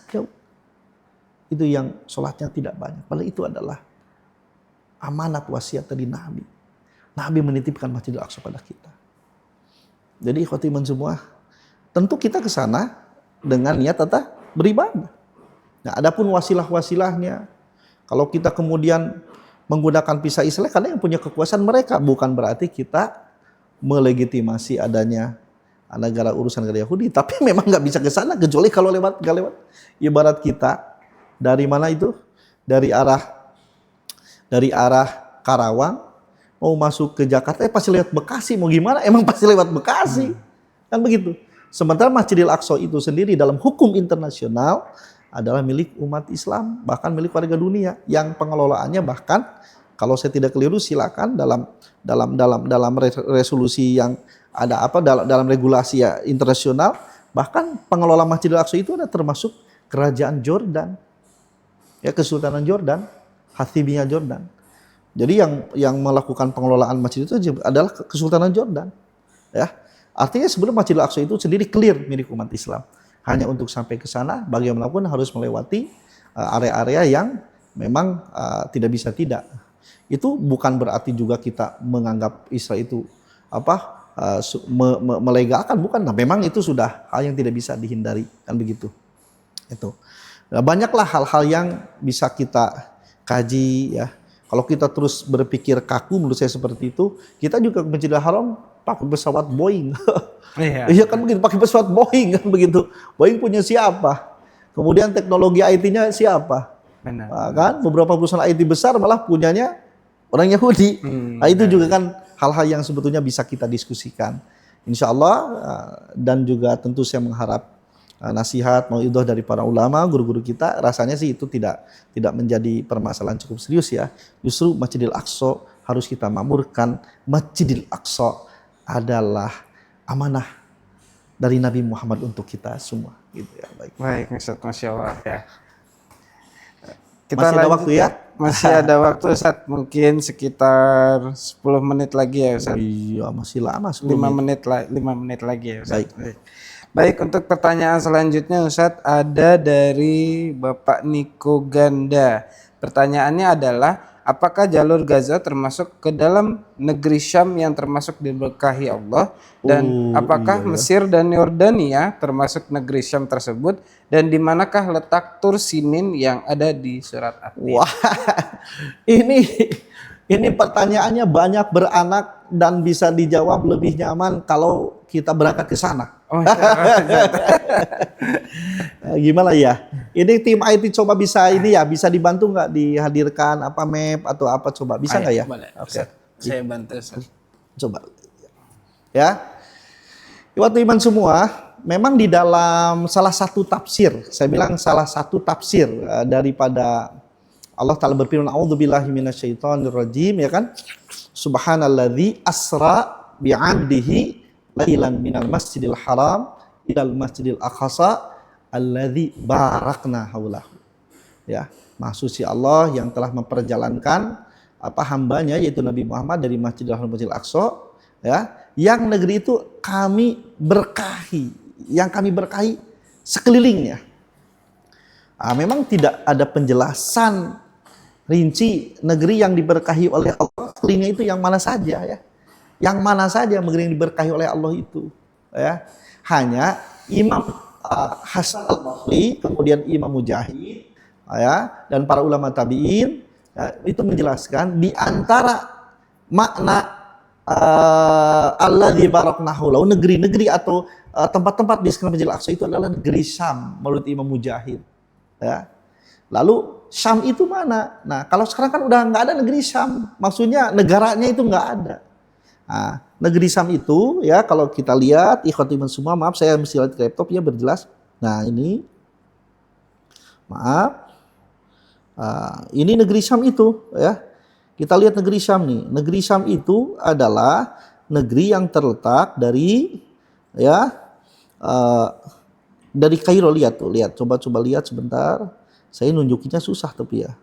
Itu yang sholatnya tidak banyak. Padahal itu adalah amanat wasiat dari Nabi. Nabi menitipkan Masjidil Aqsa pada kita. Jadi ikhwati iman semua, tentu kita ke sana dengan niat beribadah. Nah, adapun wasilah-wasilahnya, kalau kita kemudian menggunakan visa Israel karena yang punya kekuasaan mereka, bukan berarti kita melegitimasi adanya urusan negara Yahudi. Tapi memang nggak bisa ke sana kecuali kalau nggak lewat. Ibarat kita dari mana itu? Dari arah Karawang mau masuk ke Jakarta, pasti lewat Bekasi. Mau gimana? Emang pasti lewat Bekasi, kan begitu. Sementara Masjidil Aqsa itu sendiri dalam hukum internasional adalah milik umat Islam, bahkan milik warga dunia, yang pengelolaannya bahkan kalau saya tidak keliru silakan dalam resolusi yang ada dalam regulasi ya internasional, bahkan pengelola Masjidil Aqsa itu ada termasuk kerajaan Jordan, ya Kesultanan Jordan, Hathibiyah Jordan. Jadi yang melakukan pengelolaan masjid itu adalah Kesultanan Jordan, ya. Artinya sebelum Masjidil Aqsa itu sendiri clear milik umat Islam. Hanya untuk sampai ke sana bagaimanapun harus melewati area-area yang memang tidak bisa tidak. Itu bukan berarti juga kita menganggap Israel itu melegalkan, bukan. Nah, memang itu sudah hal yang tidak bisa dihindari, kan begitu. Itu. Nah, banyaklah hal-hal yang bisa kita kaji ya. Kalau kita terus berpikir kaku menurut saya seperti itu, kita juga ke Masjidil Haram pakai pesawat Boeing. Iya kan begitu, pakai pesawat Boeing kan begitu. Boeing punya siapa? Kemudian teknologi IT-nya siapa? Benar. Kan beberapa perusahaan IT besar malah punyanya orang Yahudi. Nah, itu juga kan hal-hal yang sebetulnya bisa kita diskusikan. Insya Allah dan juga tentu saya mengharap nasihat mauidhah dari para ulama, guru-guru kita, rasanya sih itu tidak menjadi permasalahan cukup serius ya. Justru Masjidil Aqsa harus kita makmurkan. Masjidil Aqsa adalah amanah dari Nabi Muhammad untuk kita semua. Gitu ya. Baik, Ustaz, Masya Allah ya. Kita masih ada waktu ya? Masih ada waktu Ustaz, mungkin sekitar 10 menit lagi ya Ustaz. Iya, masih lama 5 menit lagi ya Ustaz. Baik, untuk pertanyaan selanjutnya Ustaz ada dari Bapak Niko Ganda. Pertanyaannya adalah, apakah jalur Gaza termasuk ke dalam negeri Syam yang termasuk diberkahi Allah, dan apakah iya, ya. Mesir dan Yordania termasuk negeri Syam tersebut, dan di manakah letak Tur Sinin yang ada di surat At-Tin? Wah, ini ini pertanyaannya banyak beranak dan bisa dijawab lebih nyaman kalau kita berangkat ke sana. Oh, iya. Gimana ya? Ini tim IT coba bisa ini ya, bisa dibantu nggak dihadirkan apa map atau apa coba bisa nggak ya? Boleh. Oke, Saya bantu. Ustaz. coba. Ya, buat iman semua, memang di dalam salah satu tafsir, saya bilang salah satu tafsir daripada Allah Ta'ala berfirman, A'udzubillahi minasyaitonirrajim, ya kan? Subhanalladzi asra bi'abdihi lailan minal masjidil haram ilal masjidil aqsa alladzi barakna haulahu. Ya, Maha Suci Allah yang telah memperjalankan hambanya yaitu Nabi Muhammad dari Masjidil Haram Masjidil Aqsa, ya, yang negeri itu kami berkahi, yang kami berkahi sekelilingnya. Memang tidak ada penjelasan rinci negeri yang diberkahi oleh Allah sekelilingnya itu yang mana saja, ya. Yang mana saja negeri yang diberkahi oleh Allah itu, ya. Hanya Imam Hasan al-Basri, kemudian Imam Mujahid, ya, dan para ulama tabi'in, ya, itu menjelaskan di antara makna alladzi baraknahu lahu, negeri-negeri atau tempat-tempat di sekitar Masjidil Aqsa itu adalah negeri Syam menurut Imam Mujahid, ya. Lalu Syam itu mana? Nah, kalau sekarang kan udah nggak ada negeri Syam, maksudnya negaranya itu nggak ada. Nah, negeri Syam itu, ya, kalau kita lihat ikhwatiman semua, maaf saya mesti lihat ke laptop ya berjelas. Nah, ini maaf, ini negeri Syam itu, ya. Kita lihat negeri Syam nih. Negeri Syam itu adalah negeri yang terletak dari, ya, dari Kairo. Lihat tuh, lihat, coba lihat sebentar. Saya nunjukinnya susah tapi ya.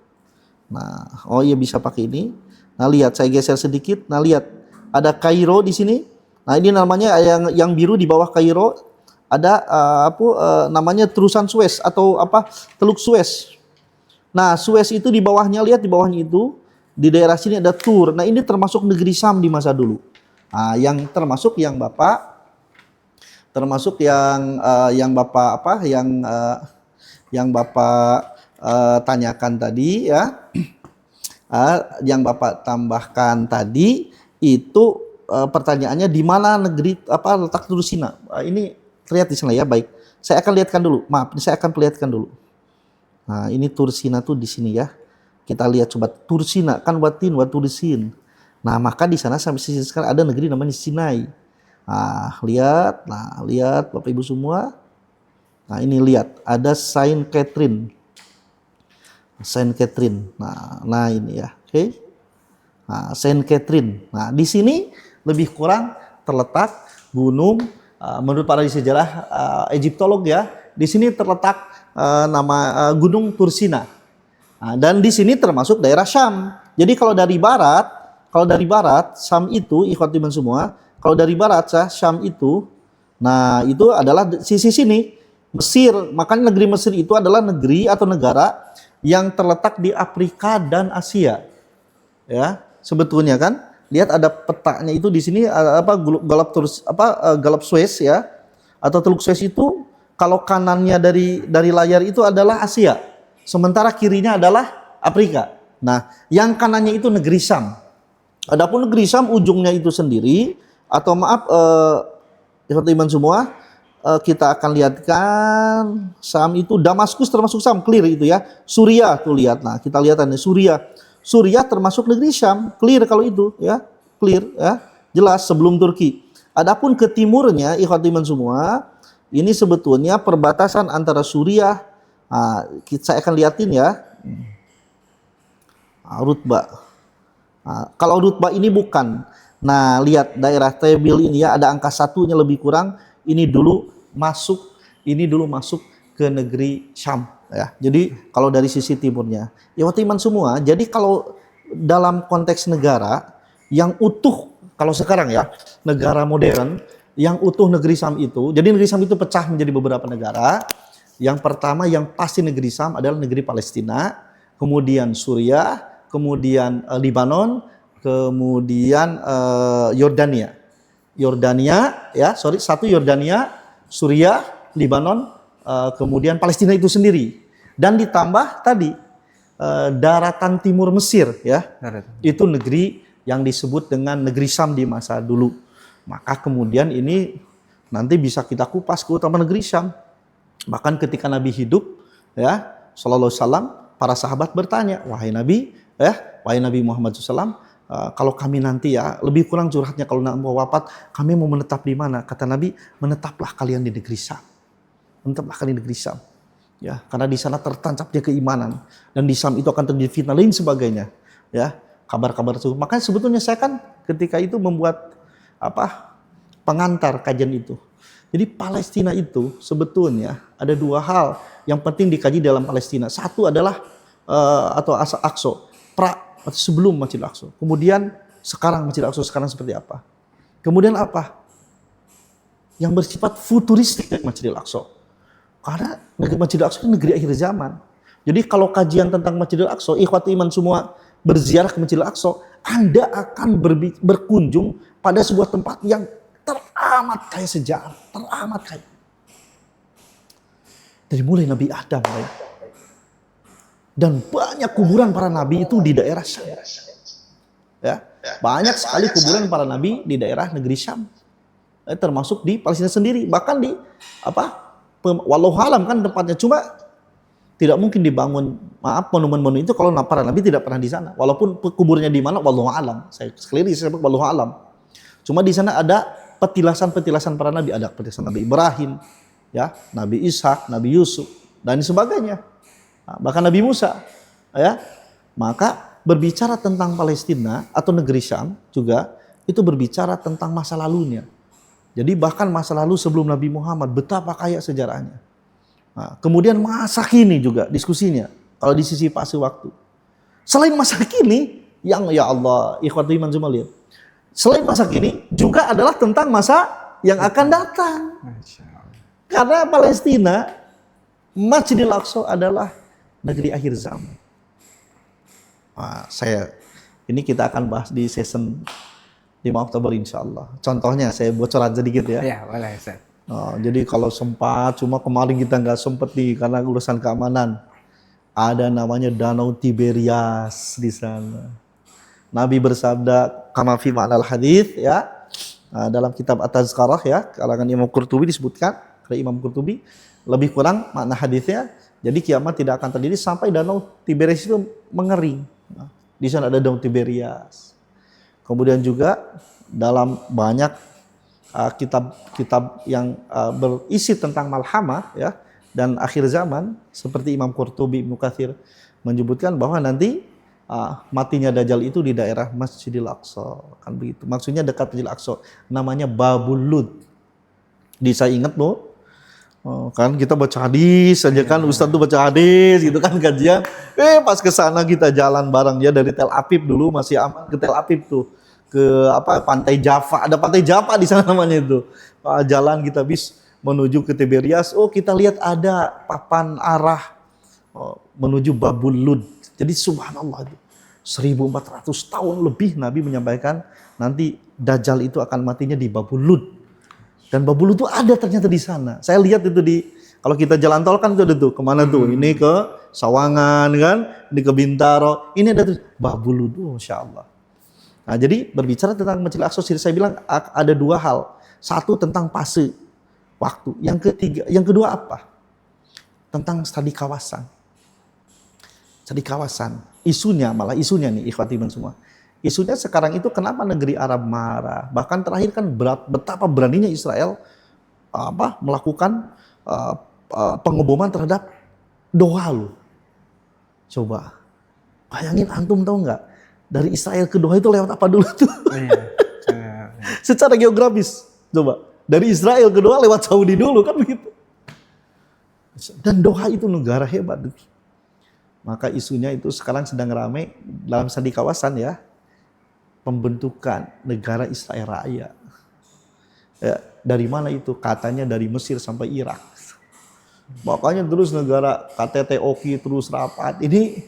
Nah, oh iya bisa pakai ini. Nah, lihat saya geser sedikit. Nah, lihat ada Kairo di sini. Nah, ini namanya yang biru di bawah Kairo ada namanya terusan Suez atau Teluk Suez. Nah, Suez itu di bawahnya, lihat di bawahnya itu di daerah sini ada Tur. Nah, ini termasuk negeri Syam di masa dulu. Nah, yang termasuk yang Bapak tanyakan tadi, ya. Yang Bapak tambahkan tadi itu pertanyaannya di mana negeri letak Tursina. Ini terlihat di sana ya, baik. Saya akan lihatkan dulu. Maaf, saya akan perlihatkan dulu. Nah, ini Tursina tuh di sini ya. Kita lihat coba Tursina kan watin wa Tursin. Nah, maka di sana sampai sisi sekarang ada negeri namanya Sinai. Nah, lihat Bapak Ibu semua. Nah, ini lihat ada Saint Catherine. Nah ini ya, oke. Nah, Saint Catherine. Nah, di sini lebih kurang terletak gunung menurut para sejarah Egyptolog ya. Di sini terletak nama Gunung Tursina. Nah, dan di sini termasuk daerah Syam. Jadi kalau dari barat Syam itu ikhwatiman semua, kalau dari barat Syam itu, nah itu adalah sisi sini Mesir. Makanya negeri Mesir itu adalah negeri atau negara yang terletak di Afrika dan Asia. Ya, sebetulnya kan lihat ada petanya itu di sini Galap Suez ya, atau Teluk Suez itu kalau kanannya dari layar itu adalah Asia, sementara kirinya adalah Afrika. Nah, yang kanannya itu negeri Syam. Adapun negeri Syam ujungnya itu sendiri, atau maaf teman-teman semua, kita akan lihatkan Syam itu Damaskus termasuk Syam, clear itu ya. Suriah tuh lihat. Nah, kita lihat ini Suriah termasuk negeri Syam, clear kalau itu ya. Clear ya. Jelas sebelum Turki. Adapun ke timurnya ikhwatiman semua, ini sebetulnya perbatasan antara Suriah. Nah, saya akan lihatin ya. Rutbah. Nah, kalau Rutbah ini bukan. Nah, lihat daerah Tebil ini ya, ada angka satunya lebih kurang. Ini dulu masuk ke negeri Syam ya. Jadi kalau dari sisi timurnya, ya iman semua. Jadi kalau dalam konteks negara yang utuh, kalau sekarang ya, negara modern yang utuh negeri Syam itu. Jadi negeri Syam itu pecah menjadi beberapa negara. Yang pertama yang pasti negeri Syam adalah negeri Palestina, kemudian Suriah, kemudian Libanon, kemudian Yordania. Satu Yordania, Suriah, Libanon, kemudian Palestina itu sendiri. Dan ditambah tadi daratan timur Mesir ya. Itu negeri yang disebut dengan negeri Syam di masa dulu. Maka kemudian ini nanti bisa kita kupas keutamaan negeri Syam. Bahkan ketika Nabi hidup ya, sallallahu alaihi wasallam, para sahabat bertanya, wahai Nabi Muhammad SAW, kalau kami nanti ya, lebih kurang curhatnya kalau nak mau wafat, kami mau menetap di mana? Kata Nabi, menetaplah kalian di negeri Syam. Menetaplah kalian di negeri Syam. Ya, karena di sana tertancapnya keimanan, dan di Syam itu akan terjadi fitnah lain sebagainya. Ya, kabar-kabar tersebut. Makanya sebetulnya saya kan ketika itu membuat pengantar kajian itu. Jadi Palestina itu sebetulnya ada dua hal yang penting dikaji dalam Palestina. Satu adalah atau Aqsa, sebelum Masjidil Aqsa. Kemudian sekarang Masjidil Aqsa sekarang seperti apa? Kemudian apa? Yang bersifat futuristik dari Masjidil Aqsa. Karena Masjidil Aqsa itu negeri akhir zaman. Jadi kalau kajian tentang Masjidil Aqsa, ikhwati iman semua berziarah ke Masjidil Aqsa, Anda akan berkunjung pada sebuah tempat yang teramat kaya sejarah, teramat kaya. Dari mulai Nabi Adam ya. Dan banyak kuburan para nabi itu di daerah Syam. Ya, banyak sekali kuburan para nabi di daerah negeri Syam. Termasuk di Palestina sendiri, bahkan di wallahu alam kan tempatnya, cuma tidak mungkin dibangun monumen-monumen itu kalau para nabi tidak pernah di sana. Walaupun kuburnya di mana wallahu alam. Saya sebut wallahu alam. Cuma di sana ada petilasan-petilasan para nabi, ada petilasan Nabi Ibrahim, ya, Nabi Ishak, Nabi Yusuf dan sebagainya. Bahkan Nabi Musa, ya. Maka berbicara tentang Palestina atau negeri Syam juga itu berbicara tentang masa lalunya. Jadi bahkan masa lalu sebelum Nabi Muhammad, betapa kaya sejarahnya. Nah, kemudian masa kini juga diskusinya kalau di sisi fase waktu. Selain masa kini yang ya Allah, ikhwati iman semua lihat. Selain masa kini juga adalah tentang masa yang akan datang. Karena Palestina, Masjidil Aqsa adalah negeri akhir zaman. Nah, ini kita akan bahas di season 5 Oktober insya Allah. Contohnya saya bocoran sedikit ya. Ya, boleh Ustaz. Jadi kalau sempat, cuma kemarin kita nggak sempat nih karena urusan keamanan. Ada namanya Danau Tiberias di sana. Nabi bersabda, kama fi ma'nal hadits ya. Dalam kitab At-Tazkarah ya, kalangan Imam Qurtubi disebutkan, oleh Imam Qurtubi lebih kurang makna hadisnya. Jadi kiamat tidak akan terjadi sampai Danau Tiberias itu mengering. Di sana ada Danau Tiberias. Kemudian juga dalam banyak kitab-kitab yang berisi tentang malhamah ya dan akhir zaman seperti Imam Qurtubi, Ibnu Katsir menyebutkan bahwa nanti matinya Dajjal itu di daerah Masjidil Aqsa, kan begitu. Maksudnya dekat Masjidil Aqsa, namanya Babul Lud. Saya ingat loh. Kan kita baca hadis saja kan, Ustadz tuh baca hadis gitu kan kajian. Pas ke sana kita jalan bareng ya dari Tel Aviv dulu masih aman ke Tel Aviv tuh ke Pantai Java, ada Pantai Java di sana namanya itu. Jalan kita bis menuju ke Tiberias. Kita lihat ada papan arah menuju Babul Lud. Jadi subhanallah itu 1400 tahun lebih Nabi menyampaikan nanti Dajjal itu akan matinya di Babul Lud. Dan Babul Lud itu ada ternyata di sana. Saya lihat itu kalau kita jalan tol kan itu ada tuh, kemana tuh? Ini ke Sawangan kan, ini ke Bintaro, ini ada tuh Babul Lud, Masya Allah. Nah jadi berbicara tentang Masjidil Aqsa, saya bilang ada dua hal. Satu tentang fase waktu, yang kedua apa? Tentang studi kawasan. Studi kawasan, isunya nih ikhwati iman semua. Isunya sekarang itu kenapa negeri Arab marah? Bahkan terakhir kan betapa beraninya Israel melakukan pengeboman terhadap Doha loh. Coba bayangin, antum tahu nggak dari Israel ke Doha itu lewat apa dulu tuh? Secara geografis, coba dari Israel ke Doha lewat Saudi dulu kan begitu. Dan Doha itu negara hebat. Maka isunya itu sekarang sedang ramai dalam studi kawasan ya. Pembentukan negara Israel Raya. Ya, dari mana itu? Katanya dari Mesir sampai Irak. Makanya terus negara KTT Oki terus rapat. Ini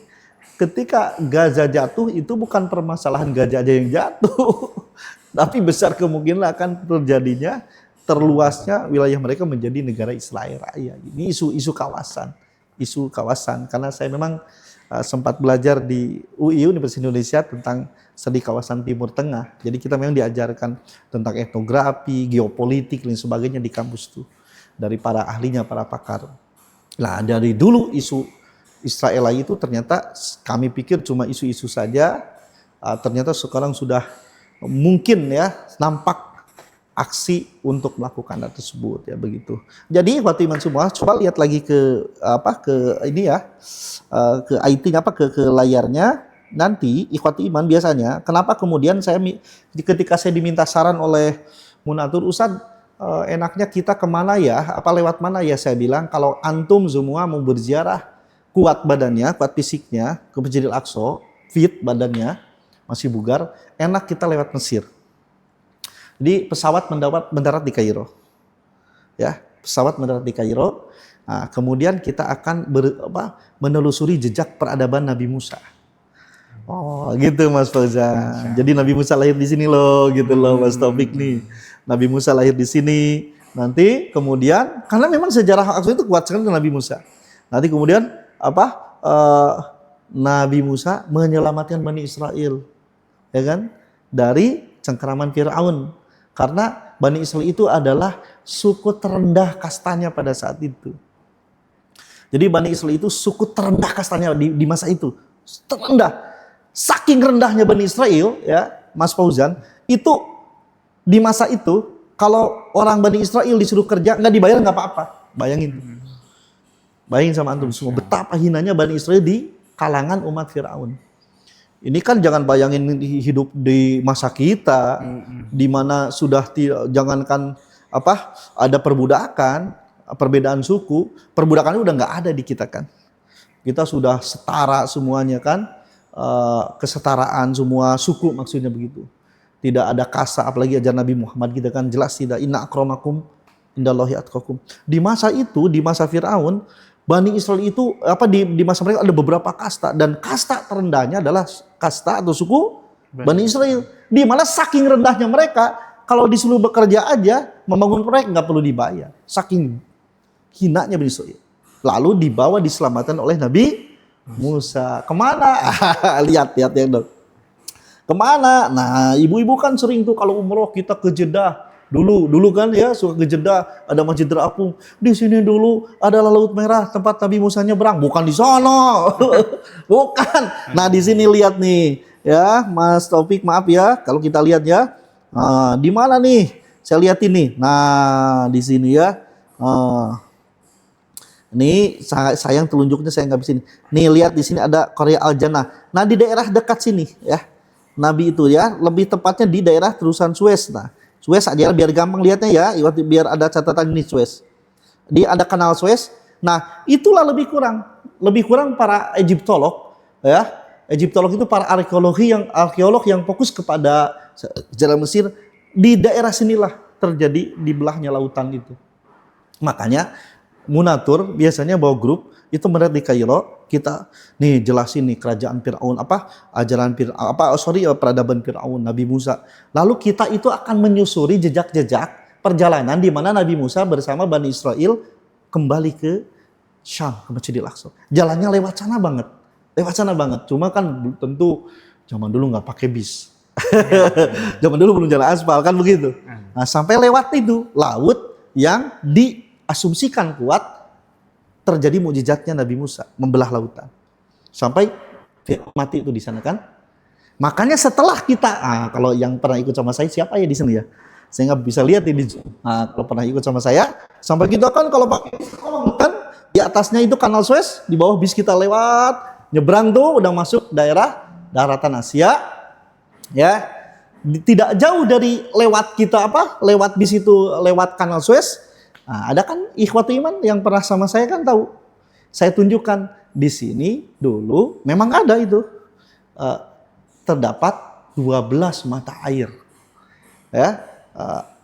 ketika Gaza jatuh itu bukan permasalahan Gaza aja yang jatuh, tapi besar kemungkinan akan terjadinya terluasnya wilayah mereka menjadi negara Israel Raya. Ini isu kawasan. Karena saya memang sempat belajar di UI Universitas Indonesia tentang studi kawasan Timur Tengah. Jadi kita memang diajarkan tentang etnografi, geopolitik dan sebagainya di kampus itu dari para ahlinya, para pakar. Nah, dari dulu isu Israel itu ternyata kami pikir cuma isu-isu saja, ternyata sekarang sudah mungkin ya nampak aksi untuk melakukan hal tersebut ya begitu. Jadi waktu iman semua coba lihat lagi ke ini ya, ke IT ke layarnya. Nanti ikhwati iman biasanya kenapa kemudian ketika saya diminta saran oleh Munatur, Ustaz, enaknya kita kemana ya, lewat mana ya, saya bilang kalau antum semua mau berziarah kuat badannya, kuat fisiknya ke Masjidil Aqsa, fit badannya, masih bugar, enak kita lewat Mesir. Jadi pesawat mendarat di Kairo. Ya, pesawat mendarat di Kairo. Nah, kemudian kita akan menelusuri jejak peradaban Nabi Musa. Oh, gitu Mas Fauzan. Jadi Nabi Musa lahir di sini loh, gitu loh Mas Taufik nih. Nabi Musa lahir di sini. Nanti kemudian karena memang sejarah Aqsa itu kuat sekali Nabi Musa. Nanti kemudian Nabi Musa menyelamatkan Bani Israel, ya kan, dari cengkeraman Firaun. Karena Bani Israel itu adalah suku terendah kastanya pada saat itu. Jadi Bani Israel itu suku terendah kastanya di masa itu, terendah. Saking rendahnya Bani Israel, ya Mas Fauzan, itu di masa itu kalau orang Bani Israel disuruh kerja nggak dibayar nggak apa-apa. Bayangin sama antum semua betapa hinanya Bani Israel di kalangan umat Firaun. Ini kan jangan bayangin hidup di masa kita, di mana sudah jangankan ada perbudakan, perbedaan suku, perbudakan udah nggak ada di kita kan. Kita sudah setara semuanya kan, kesetaraan semua suku maksudnya begitu. Tidak ada kasta, apalagi ajaran Nabi Muhammad kita kan jelas tidak, inna akramakum indallahi atqakum. Di masa itu, di masa Firaun, Bani Israel itu di masa mereka ada beberapa kasta, dan kasta terendahnya adalah kasta atau suku Bani Israel. Di mana saking rendahnya mereka, kalau disuruh bekerja aja membangun proyek nggak perlu dibayar. Saking hinanya Bani Israel. Lalu dibawa diselamatkan oleh Nabi Musa. Kemana? lihat ya dok. Kemana? Nah, ibu-ibu kan sering tuh kalau umroh kita ke Jeddah. Dulu kan ya suka ke Jeddah, ada Masjidil Apung. Di sini dulu ada Laut Merah tempat Nabi Musa nyebrang. Bukan di sono. Bukan. Nah, di sini lihat nih ya, Mas Taufik, maaf ya kalau kita lihat ya. Di mana nih? Saya lihat ini. Nah, di sini ya. Ini sayang telunjuknya saya nggak bisa ini. Nih lihat di sini ada Korea Al-Jannah. Nah, di daerah dekat sini ya. Nabi itu ya, lebih tepatnya di daerah terusan Suez. Nah, Suez aja biar gampang lihatnya ya, biar ada catatan ini Suez. Ada kanal Suez. Nah, itulah lebih kurang para Egyptolog ya. Egyptolog itu para arkeolog yang fokus kepada sejarah Mesir. Di daerah sinilah terjadi dibelahnya lautan itu. Makanya Munatur biasanya bawa grup itu mendarat di Kairo, kita nih jelasin nih kerajaan Firaun peradaban Firaun, Nabi Musa. Lalu kita itu akan menyusuri jejak-jejak perjalanan di mana Nabi Musa bersama Bani Israel kembali ke Syam, ke Masjidil Aqsa. Jalannya lewat sana banget. Cuma kan tentu zaman dulu nggak pakai bis. Zaman dulu belum jalan aspal kan begitu. Nah, sampai lewat itu laut yang diasumsikan kuat, terjadi mukjizatnya Nabi Musa membelah lautan sampai mati itu di sana kan. Makanya setelah kita kalau yang pernah ikut sama saya siapa ya di sini ya, saya nggak bisa lihat ini. Kalau pernah ikut sama saya sampai kita kan kalau pakai kan di atasnya itu kanal Suez, di bawah bis kita lewat nyebrang tuh udah masuk daerah daratan Asia ya. Tidak jauh dari lewat bis itu lewat kanal Suez. Nah, ada kan ikhwati iman yang pernah sama saya kan tahu. Saya tunjukkan di sini dulu memang ada itu terdapat 12 mata air. Ya,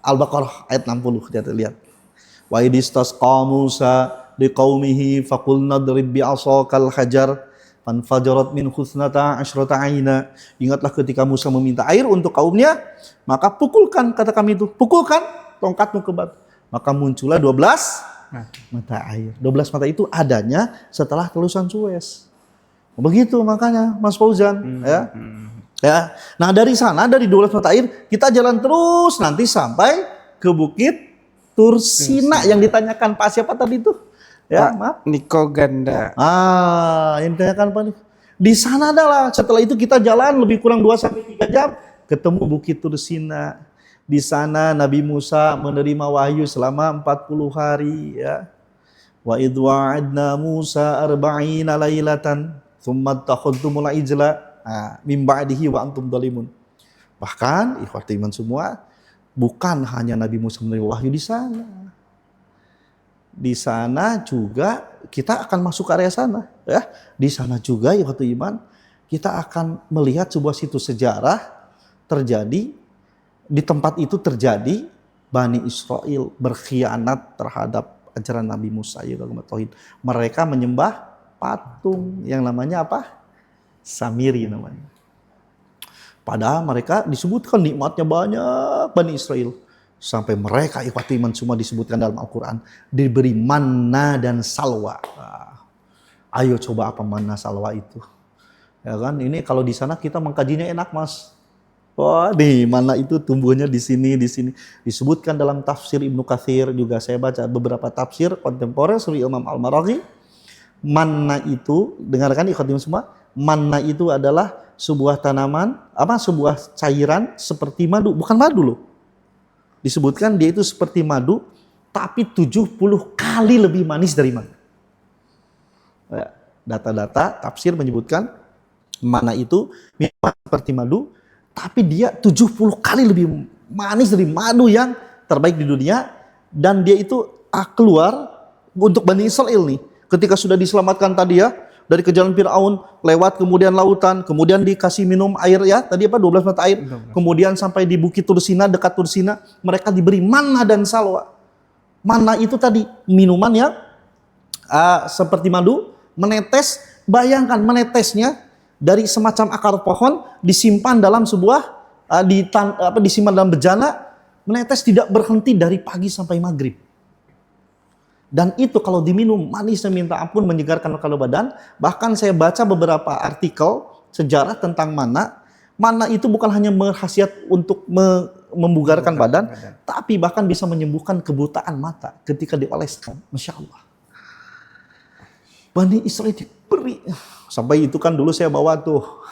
Al-Baqarah ayat 60 kita lihat. Wa idistasqa Musa liqaumihi faqulna drib bi'asakal hajar Fanfajarat min husnata asyrata aina. Ingatlah ketika Musa meminta air untuk kaumnya, maka pukulkan, kata kami itu, pukulkan tongkatmu ke batu. Maka muncullah 12 mata air. 12 mata itu adanya setelah telusan Suez. Begitu makanya Mas Fauzan, ya. Ya. Nah, dari sana dari 12 mata air kita jalan terus nanti sampai ke Bukit Tursina yang ditanyakan Pak siapa tadi itu? Ya, maaf. Niko Ganda. Yang ditanyakan Pak. Di sana adalah setelah itu kita jalan lebih kurang 2 sampai 3 jam ketemu Bukit Tursina. Di sana Nabi Musa menerima wahyu selama 40 hari, ya. Wa idh wa'adna Musa arba'ina lailatan tsumma takhadtumul ijla min ba'dihi wa antum dhalimun. Bahkan ikhwati iman semua, bukan hanya Nabi Musa menerima wahyu di sana. Di sana juga kita akan masuk ke area sana, ya. Di sana juga ikhwati iman kita akan melihat sebuah situs sejarah terjadi. Di tempat itu terjadi Bani Israel berkhianat terhadap ajaran Nabi Musa, ya, tauhid. Mereka menyembah patung yang namanya apa? Samiri namanya. Padahal mereka disebutkan nikmatnya banyak Bani Israel. Sampai mereka ikhwati iman semua disebutkan dalam Al-Quran. Diberi manna dan salwa. Ayo coba apa manna salwa itu. Ya kan, ini kalau di sana kita mengkajinya enak mas. Wah, di mana itu tumbuhnya di sini, di sini. Disebutkan dalam tafsir Ibnu Katsir, juga saya baca beberapa tafsir kontemporer seperti Imam Al-Maraghi. Manna itu, dengarkan ikhwati semua, manna itu adalah sebuah tanaman, sebuah cairan seperti madu, bukan madu loh. Disebutkan dia itu seperti madu, tapi 70 kali lebih manis dari madu. Data-data tafsir menyebutkan manna itu seperti madu, tapi dia 70 kali lebih manis dari madu yang terbaik di dunia. Dan dia itu keluar untuk Bani Israel nih. Ketika sudah diselamatkan tadi ya, dari kejaran Fir'aun, lewat kemudian lautan, kemudian dikasih minum air ya, tadi 12 mata air. Kemudian sampai di Bukit Tursina, dekat Tursina, mereka diberi manna dan salwa. Manna itu tadi minuman yang seperti madu, menetes, bayangkan menetesnya dari semacam akar pohon disimpan dalam sebuah disimpan dalam bejana, menetes tidak berhenti dari pagi sampai maghrib. Dan itu kalau diminum manisnya minta ampun, menyegarkan kalau badan. Bahkan saya baca beberapa artikel sejarah tentang manna. Manna itu bukan hanya berkhasiat untuk membugarkan badan, tapi bahkan bisa menyembuhkan kebutaan mata ketika dioleskan. Masya Allah. Bani Israel diberi. Sampai itu kan dulu saya bawa tuh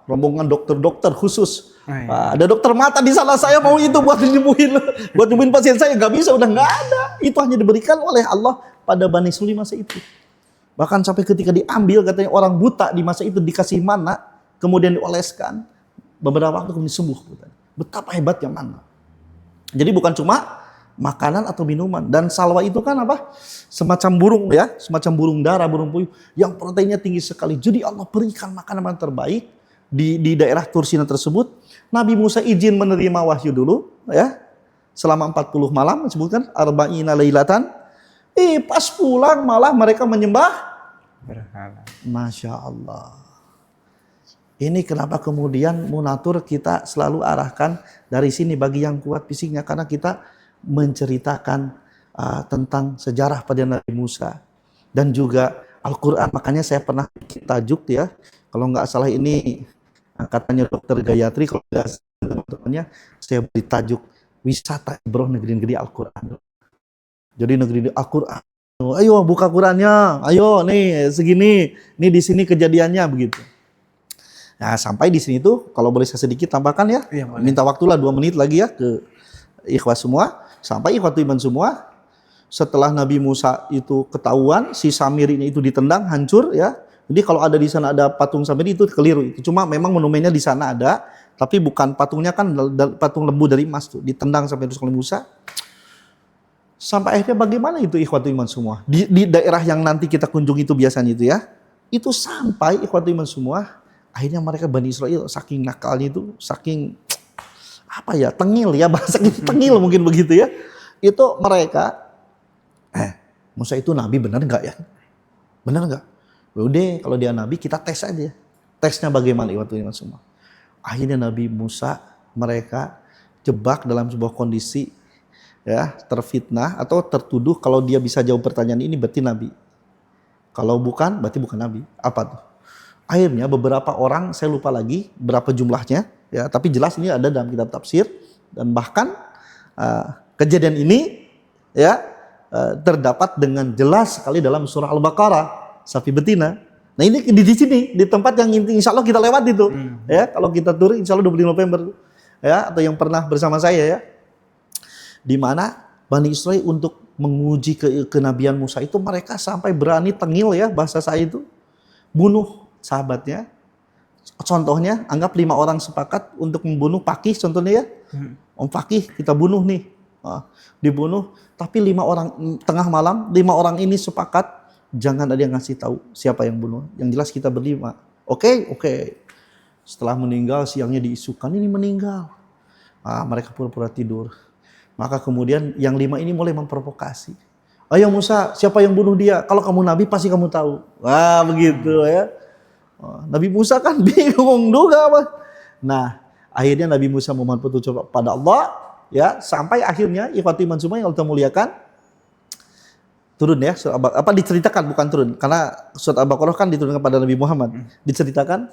rombongan dokter-dokter khusus. Ada dokter mata di sana, saya mau itu buat nyembuhin pasien saya, nggak bisa, udah nggak ada. Itu hanya diberikan oleh Allah pada Bani Israel masa itu. Bahkan sampai ketika diambil, katanya orang buta di masa itu dikasih manna, kemudian dioleskan, beberapa waktu kemudian sembuh. Betapa hebatnya manna. Jadi bukan cuma makanan atau minuman. Dan salwa itu kan apa? Semacam burung ya, semacam burung dara, burung puyuh yang proteinnya tinggi sekali. Jadi Allah berikan makanan terbaik di daerah Tursina tersebut. Nabi Musa izin menerima wahyu dulu ya, selama 40 malam, disebutkan arba'ina lailatan. Pas pulang malah mereka menyembah berhala. Masya Allah. Ini kenapa kemudian Munatur kita selalu arahkan dari sini bagi yang kuat fisiknya, karena kita menceritakan tentang sejarah pada Nabi Musa dan juga Al-Quran. Makanya saya pernah tajuk ya, kalau nggak salah ini katanya Dokter Gayatri, kalau nggak salah teman-temannya, saya beri tajuk wisata Ibroh negeri-negeri Al-Quran. Jadi negeri Al-Quran, ayo buka Qurannya, ayo nih segini, nih di sini kejadiannya begitu. Nah sampai di sini tuh, kalau boleh saya sedikit tambahkan ya, minta waktulah 2 menit lagi ya ke ikhwas semua. Sampai ikhwat iman semua, setelah Nabi Musa itu ketahuan si Samiri ini itu ditendang hancur ya. Jadi kalau ada di sana ada patung Samiri itu keliru. Itu cuma memang monumennya di sana ada, tapi bukan patungnya, kan patung lembu dari emas tuh ditendang sampai oleh Musa. Sampai akhirnya bagaimana itu ikhwat iman semua di daerah yang nanti kita kunjungi itu biasanya itu ya. Itu sampai ikhwat iman semua, akhirnya mereka Bani Israel saking nakalnya itu, saking tengil ya, bahasa kita tengil mungkin begitu ya. Itu mereka, Musa itu nabi benar nggak ya? Benar nggak? Udah, kalau dia nabi kita tes aja. Tesnya bagaimana waktu itu semua. Akhirnya Nabi Musa mereka jebak dalam sebuah kondisi ya terfitnah atau tertuduh kalau dia bisa jawab pertanyaan ini berarti nabi. Kalau bukan berarti bukan nabi. Apa tuh? Akhirnya beberapa orang, saya lupa lagi berapa jumlahnya ya, tapi jelas ini ada dalam kitab tafsir dan bahkan kejadian ini ya terdapat dengan jelas sekali dalam surah Al-Baqarah, sapi betina. Nah ini di sini di tempat yang insya Allah kita lewat itu ya, kalau kita tur insya Allah 25 November ya, atau yang pernah bersama saya ya, di mana Bani Israel untuk menguji kenabian Musa itu mereka sampai berani tengil ya, bahasa saya itu bunuh sahabatnya. Contohnya anggap 5 orang sepakat untuk membunuh Pakih contohnya ya, Om Pakih kita bunuh nih, dibunuh, tapi 5 orang tengah malam 5 orang ini sepakat jangan ada yang ngasih tahu siapa yang bunuh. Yang jelas kita berlima. Oke. Setelah meninggal siangnya diisukan ini meninggal. Mereka pura-pura tidur. Maka kemudian yang 5 ini mulai memprovokasi. Ayo Musa, siapa yang bunuh dia? Kalau kamu nabi pasti kamu tahu. Wah begitu ya. Nabi Musa kan bingung juga. Nah akhirnya Nabi Musa memohon petunjuk pada Allah ya, sampai akhirnya ikhwati iman semua yang Allah muliakan, turun ya, apa diceritakan bukan turun, karena surat Al-Baqarah kan diturunkan pada Nabi Muhammad. Diceritakan,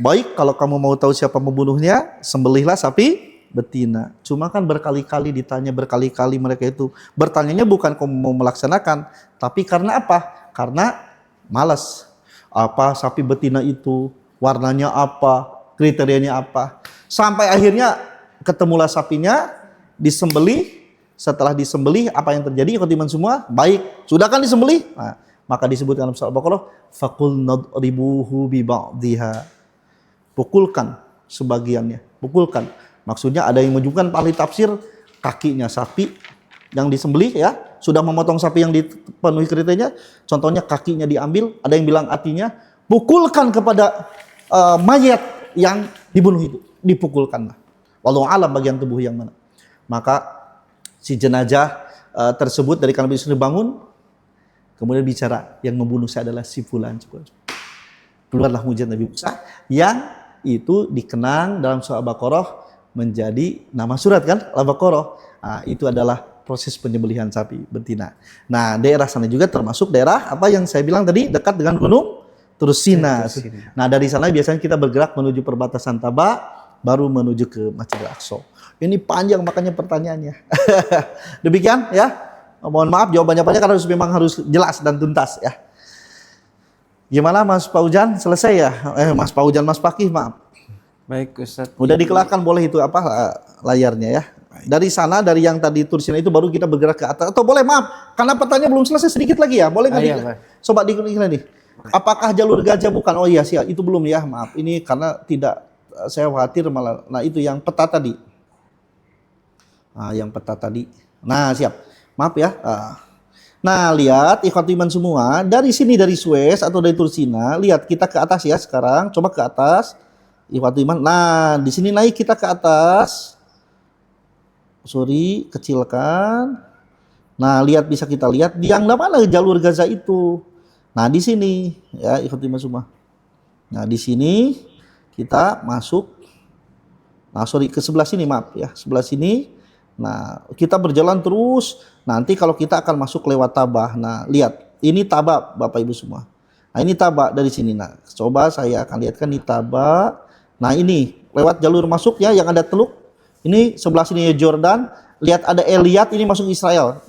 baik kalau kamu mau tahu siapa membunuhnya, sembelihlah sapi betina. Cuma kan berkali-kali ditanya, berkali-kali mereka itu bertanyanya bukan kamu mau melaksanakan, tapi karena apa? Karena malas. Apa sapi betina itu, warnanya apa, kriterianya apa. Sampai akhirnya ketemulah sapinya, disembelih. Setelah disembelih, apa yang terjadi? Ikhwan semua, baik, sudah kan disembelih? Nah, maka disebutkan dalam surah Al-Baqarah, faqul nadribuhu bi ba'dihha. Pukulkan sebagiannya, pukulkan. Maksudnya ada yang menunjukkan ahli tafsir kakinya sapi yang disembelih ya, sudah memotong sapi yang dipenuhi kriterianya, contohnya kakinya diambil, ada yang bilang hatinya, pukulkan kepada mayat yang dibunuh itu, dipukulkanlah. Wallahu a'lam bagian tubuh yang mana. Maka si jenazah tersebut dari kalangan Nabi Israel bangun, kemudian bicara, yang membunuh saya adalah si fulan. Keluarlah mujizat Nabi Musa yang itu dikenang dalam surah Al-Baqarah menjadi nama surat kan, Al-Baqarah. Itu adalah proses penyembelihan sapi betina. Nah daerah sana juga termasuk daerah apa yang saya bilang tadi, dekat dengan gunung Tursina. Nah dari sana biasanya kita bergerak menuju perbatasan Taba, baru menuju ke Masjidil Aqsa. Ini panjang makanya pertanyaannya. Demikian ya. Mohon maaf jawabannya banyak karena memang harus jelas dan tuntas ya. Gimana Mas Paujan? Selesai ya? Mas Paujan, Mas Pakih, maaf. Baik Ustaz. Udah dikelahkan boleh itu apa layarnya ya. Dari sana, dari yang tadi Tursina itu baru kita bergerak ke atas. Atau boleh maaf, karena pertanyaan belum selesai sedikit lagi ya. Boleh nggak? Coba diklik nih. Apakah jalur gajah bukan? Oh iya sih, itu belum ya. Maaf. Ini karena tidak, saya khawatir malah. Nah itu yang peta tadi. Yang peta tadi. Nah siap. Maaf ya. Nah lihat ikhwati iman semua. Dari sini dari Suez atau dari Tursina. Lihat kita ke atas ya sekarang. Coba ke atas. Ikhwati iman. Nah di sini naik kita ke atas. Sorry, kecilkan. Nah lihat, bisa kita lihat di yang mana jalur Gaza itu. Nah di sini ya ikhwati iman semua. Nah di sini kita masuk. Nah sorry, ke sebelah sini maaf ya. Sebelah sini. Nah, kita berjalan terus. Nanti kalau kita akan masuk lewat Tabah. Nah, lihat. Ini Tabah, Bapak Ibu semua. Nah, ini Tabah dari sini. Nah, coba saya akan lihatkan di Tabah. Nah, ini lewat jalur masuknya yang ada teluk. Ini sebelah sini Jordan. Lihat ada Eliat, ini masuk Israel.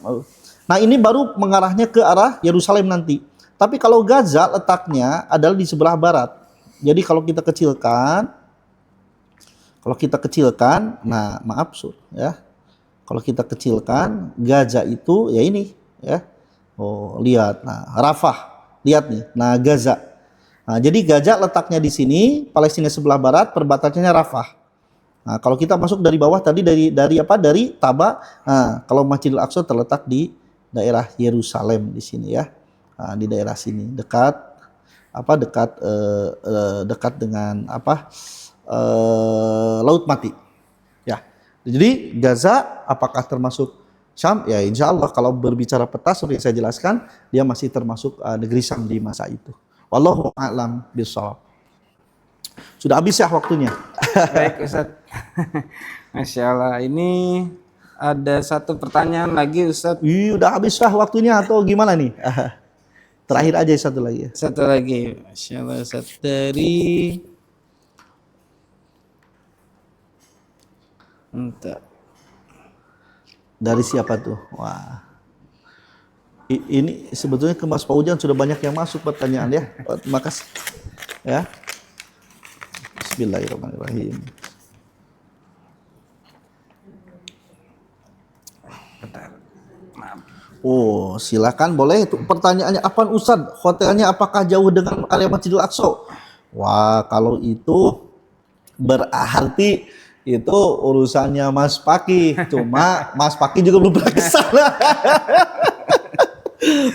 Nah, ini baru mengarahnya ke arah Yerusalem nanti. Tapi kalau Gaza letaknya adalah di sebelah barat. Jadi kalau kita kecilkan, nah maaf ya. Kalau kita kecilkan, Gaza itu ya ini ya. Oh, lihat. Nah, Rafah. Lihat nih. Nah, Gaza. Nah, jadi Gaza letaknya di sini, Palestina sebelah barat, perbatasannya Rafah. Nah, kalau kita masuk dari bawah tadi dari apa? Dari Taba. Nah, kalau Masjidil Aqsa terletak di daerah Yerusalem di sini ya. Nah, di daerah sini dekat dekat dengan Laut Mati. Jadi Gaza apakah termasuk Syam, ya insya Allah kalau berbicara peta seperti yang saya jelaskan, dia masih termasuk negeri Syam di masa itu. Wallahu a'lam bishawab. Sudah habis ya waktunya. Baik Ustadz. Masya Allah. Ini ada satu pertanyaan lagi Ustadz. Udah habis lah waktunya atau gimana nih? Terakhir aja satu lagi ya. Satu lagi. Masya Allah Ustadz. Dari siapa tuh? Wah. Ini sebetulnya ke Mas Paujan sudah banyak yang masuk pertanyaan ya. Terima kasih. Ya. Bismillahirrahmanirrahim. Oh, silakan boleh. Itu pertanyaannya apa Ustadz? Hotelnya apakah jauh dengan area Masjidil Aqsa? Wah, kalau itu berarti itu urusannya Mas Paki. Cuma Mas Paki juga belum pernah ke sana.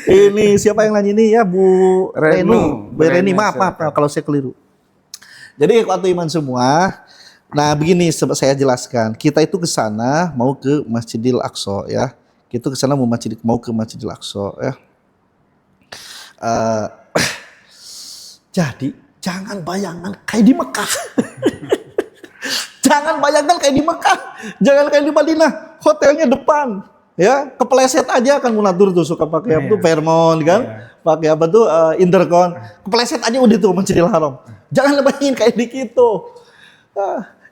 Ini siapa yang nanya ini ya, Bu Renu. Bu Reni, maaf kalau saya keliru. Jadi waktu iman semua. Nah, begini saya jelaskan. Kita itu ke sana mau ke Masjidil Aqsa ya. Kita ke sana mau ke Masjidil Aqsa ya. Jadi jangan bayangkan kayak di Mekah. Jangan bayangkan kayak di Mekah. Jangan kayak di Madinah. Hotelnya depan. Ya, kepleset aja kan Munatur tuh suka pakai apa tuh Fairmont kan. Pakai apa tuh Intercon. Kepleset aja udah tuh Masjidil Haram. Jangan bayangin kayak di situ.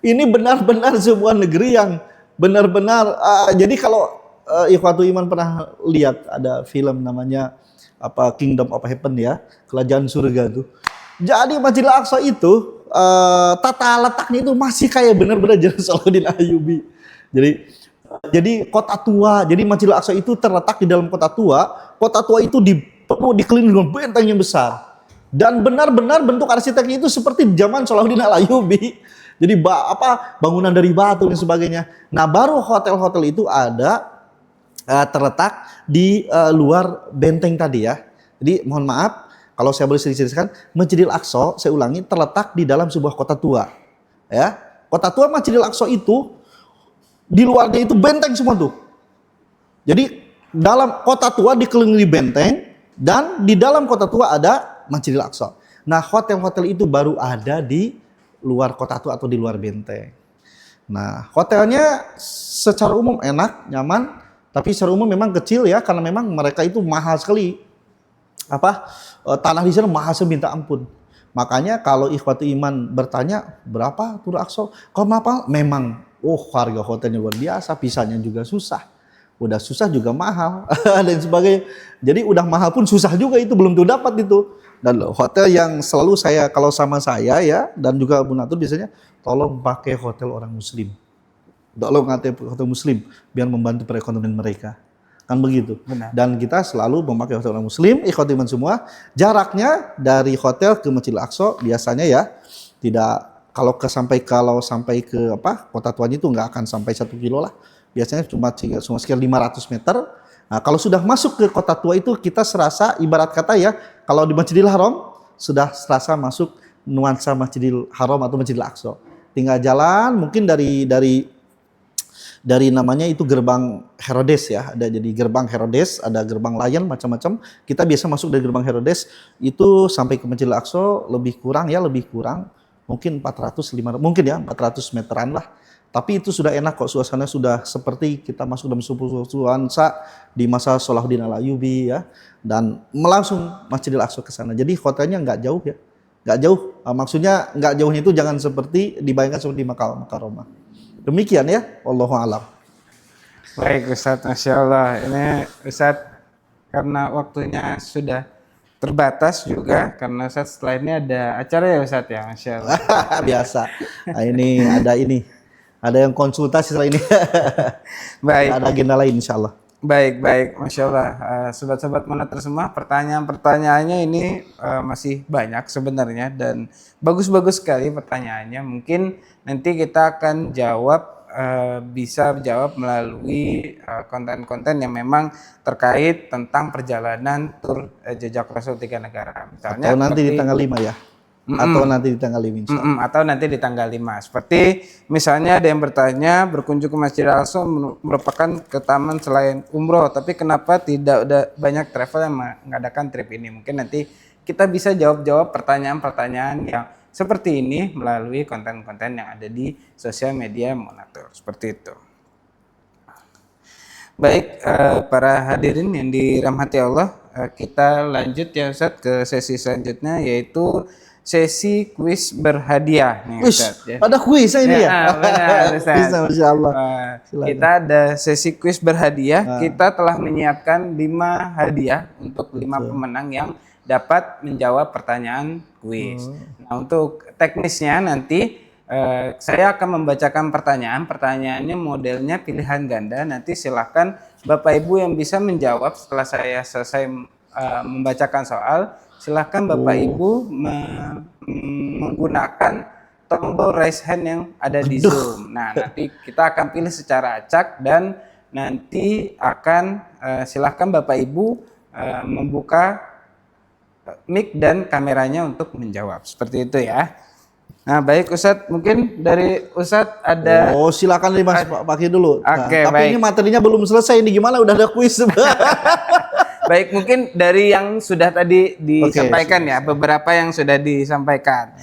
Ini benar-benar sebuah negeri yang benar-benar jadi kalau Ikhwatul Iman pernah lihat ada film namanya apa Kingdom of Heaven ya, Kerajaan Surga tuh. Jadi Masjidil Aqsa itu tata letaknya itu masih kayak benar-benar Jalan Salahuddin Ayyubi. Jadi kota tua. Jadi Masjidil Aqsa itu terletak di dalam kota tua. Kota tua itu penuh dikelilingi dengan benteng yang besar. Dan benar-benar bentuk arsiteknya itu seperti zaman Salahuddin Ayyubi. Jadi bangunan dari batu dan sebagainya. Nah, baru hotel-hotel itu ada terletak di luar benteng tadi ya. Jadi mohon maaf kalau saya boleh ceritakan, Masjidil Aqsa saya ulangi terletak di dalam sebuah kota tua. Ya, kota tua Masjidil Aqsa itu di luarnya itu benteng semua tuh. Jadi dalam kota tua dikelilingi benteng dan di dalam kota tua ada Masjidil Aqsa. Nah, hotel-hotel itu baru ada di luar kota tua atau di luar benteng. Nah, hotelnya secara umum enak, nyaman. Tapi secara umum memang kecil ya, karena memang mereka itu mahal sekali. Tanah di sana mahal seminta ampun. Makanya kalau Ikhwatul Iman bertanya berapa Tur Aqsa, kalau mahal memang, harga hotelnya luar biasa, pisahnya juga susah. Udah susah juga mahal dan sebagainya. Jadi udah mahal pun susah juga itu belum tuh dapat itu. Dan hotel yang selalu kalau sama saya ya dan juga Abu Natur biasanya tolong pakai hotel orang Muslim. Tolong hotel Muslim biar membantu perekonomian mereka. Kan begitu. Benar. Dan kita selalu memakai hotel orang Muslim, Ikhwatul Iman semua. Jaraknya dari hotel ke Masjidil Aqsa biasanya ya tidak kalau sampai ke kota tuanya itu nggak akan sampai 1 kilo lah. Biasanya cuma sekitar 500 meter. Nah, kalau sudah masuk ke kota tua itu kita serasa ibarat kata ya, kalau di Masjidil Haram sudah serasa masuk nuansa Masjidil Haram atau Masjidil Aqsa. Tinggal jalan mungkin dari namanya itu gerbang Herodes ya, ada jadi gerbang Herodes, ada gerbang Lion macam-macam. Kita biasa masuk dari gerbang Herodes itu sampai ke Masjidil Aqsa lebih kurang mungkin 400 meteran lah. Tapi itu sudah enak kok, suasana sudah seperti kita masuk dalam nuansa di masa Salahuddin Ayyubi ya, dan langsung Masjidil Aqsa ke sana. Jadi hotelnya nggak jauh ya, nggak jauh. Maksudnya nggak jauhnya itu jangan seperti dibayangkan seperti Makkah Mukarramah. Demikian ya, wallahu a'lam. Baik Ustadz, Masya Allah. Ini Ustadz karena waktunya sudah terbatas juga, karena Ustadz setelah ini ada acara ya Ustadz ya, Masya Allah. Biasa. Nah, ada yang konsultasi setelah ini. Baik. Ada agenda lain insya Allah. Baik, Masya Allah. Sobat-sobat Moneter semua, pertanyaannya ini masih banyak sebenarnya dan bagus-bagus sekali pertanyaannya. Mungkin nanti kita akan bisa jawab melalui konten-konten yang memang terkait tentang perjalanan tur jejak Rasul 3 negara. Misalnya atau nanti di tanggal 5 ya? atau nanti di tanggal 5 insya Allah. Atau nanti di tanggal 5. Seperti misalnya ada yang bertanya berkunjung ke Masjidil Aqsa merupakan keutamaan selain umroh, tapi kenapa tidak ada banyak travel yang mengadakan trip ini? Mungkin nanti kita bisa jawab pertanyaan-pertanyaan yang seperti ini melalui konten-konten yang ada di sosial media Monatur. Seperti itu. Baik, para hadirin yang dirahmati Allah, kita lanjut ya Ustaz ke sesi selanjutnya, yaitu sesi kuis berhadiah nih Ustaz. Ada kuis ini ya? Benar Ustaz. Bisa, Masya Allah. Kita ada sesi kuis berhadiah. Kita telah menyiapkan 5 hadiah untuk 5 pemenang yang dapat menjawab pertanyaan kuis. Nah, untuk teknisnya nanti saya akan membacakan pertanyaannya modelnya pilihan ganda. Nanti silakan Bapak Ibu yang bisa menjawab setelah saya selesai membacakan soal. Silakan Bapak Ibu menggunakan tombol raise hand yang ada di Zoom. Nah, nanti kita akan pilih secara acak dan nanti akan silakan Bapak Ibu membuka mic dan kameranya untuk menjawab. Seperti itu ya. Nah, baik Ustadz, mungkin dari Ustadz ada. Oh, silakan nih Mas pakai dulu. Oke, tapi baik. ini materinya belum selesai. Ini gimana? Udah ada kuis. Baik, mungkin dari yang sudah tadi disampaikan ya, beberapa yang sudah disampaikan.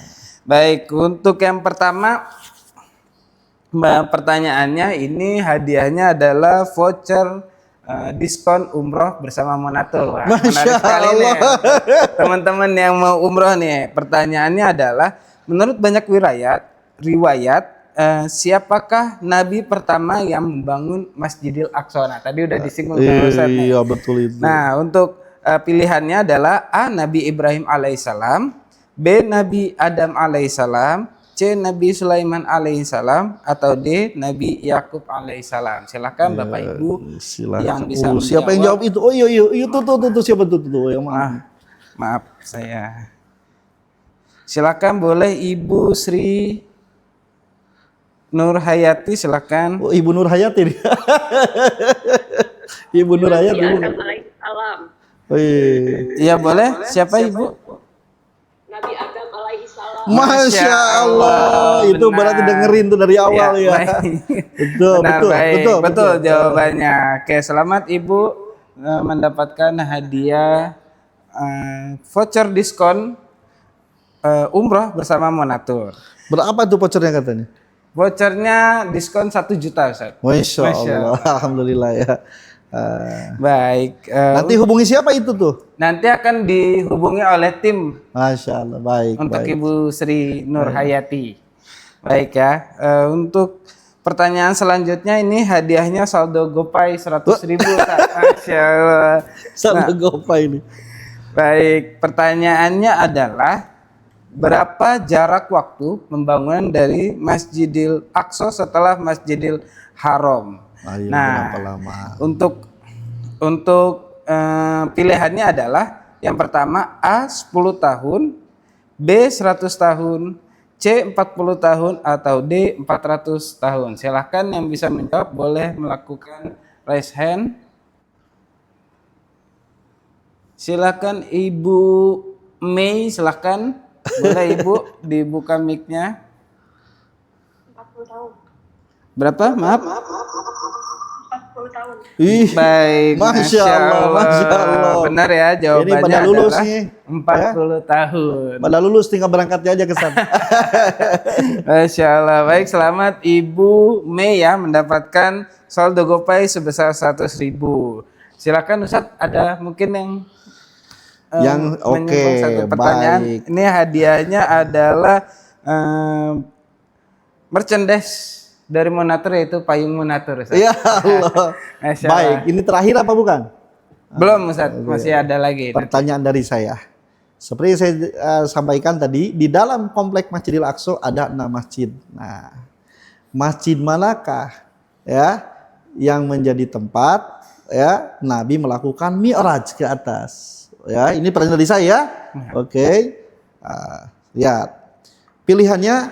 Baik, untuk yang pertama, pertanyaannya ini hadiahnya adalah voucher diskon umroh bersama Monatur. Wah, menarik sekali nih. Teman-teman yang mau umroh nih, pertanyaannya adalah menurut banyak riwayat, siapakah Nabi pertama yang membangun Masjidil Aqsa? Nah, tadi udah disinggung Ustaz. Iya, betul itu. Nah, untuk pilihannya adalah A. Nabi Ibrahim alaihissalam, B. Nabi Adam alaihissalam, C. Nabi Sulaiman alaihissalam, atau D. Nabi Yakub alaihissalam. Silakan Bapak Ibu yang bisa menjawab. Siapa yang jawab itu? Oh iya tuh siapa tuh yang maaf saya. Silakan boleh Ibu Sri Nur Hayati, silakan. Oh, Ibu Nur Hayati. Ibu Nur Hayati. Waalaikumsalam. Oh iya boleh. Siapa Ibu? Nabi Adam alaihi salam. Masya Allah. Itu berarti dengerin tuh dari awal ya. Betul jawabannya. Oke, selamat Ibu mendapatkan hadiah voucher diskon umroh bersama Monatur. Berapa tuh vouchernya katanya? Vouchernya diskon 1 juta Ustaz. Masya Allah. Alhamdulillah ya. Baik. Nanti hubungi siapa itu tuh? Nanti akan dihubungi oleh tim. Masya Allah, baik. Untuk Ibu Sri Nur Hayati. Baik ya. Untuk pertanyaan selanjutnya ini hadiahnya saldo GoPay 100.000. Masya Allah. Saldo GoPay ini. Baik, pertanyaannya adalah berapa jarak waktu pembangunan dari Masjidil Aqsa setelah Masjidil Haram? Ayo, nah, berapa lama? Untuk pilihannya adalah yang pertama A 10 tahun, B 100 tahun, C 40 tahun, atau D 400 tahun. Silahkan yang bisa menjawab boleh melakukan raise hand. Silakan Ibu Mei, silakan. Boleh Ibu dibuka mic-nya. 40 tahun. Berapa? Maaf. 40 tahun. Baik. Masya Allah. Benar ya jawabannya. Ini pada lulus nih. 40 tahun. Pada lulus tinggal berangkatnya aja ke sana. Masya Allah. Baik, selamat Ibu Mei ya mendapatkan saldo GoPay sebesar 100.000. Silakan Ustadz, ada mungkin yang satu pertanyaan. Baik. Ini hadiahnya adalah merchandise dari Monatur, yaitu payung Monatur. Ya Allah. Baik, ini terakhir apa bukan? Belum Ustaz, masih ada lagi. Pertanyaan dari saya. Seperti yang saya sampaikan tadi, di dalam komplek Masjidil Aqsa ada 6 masjid. Nah, masjid manakah ya yang menjadi tempat ya Nabi melakukan mi'raj ke atas? Ya, ini pertanyaan dari saya. Oke. Lihat. Pilihannya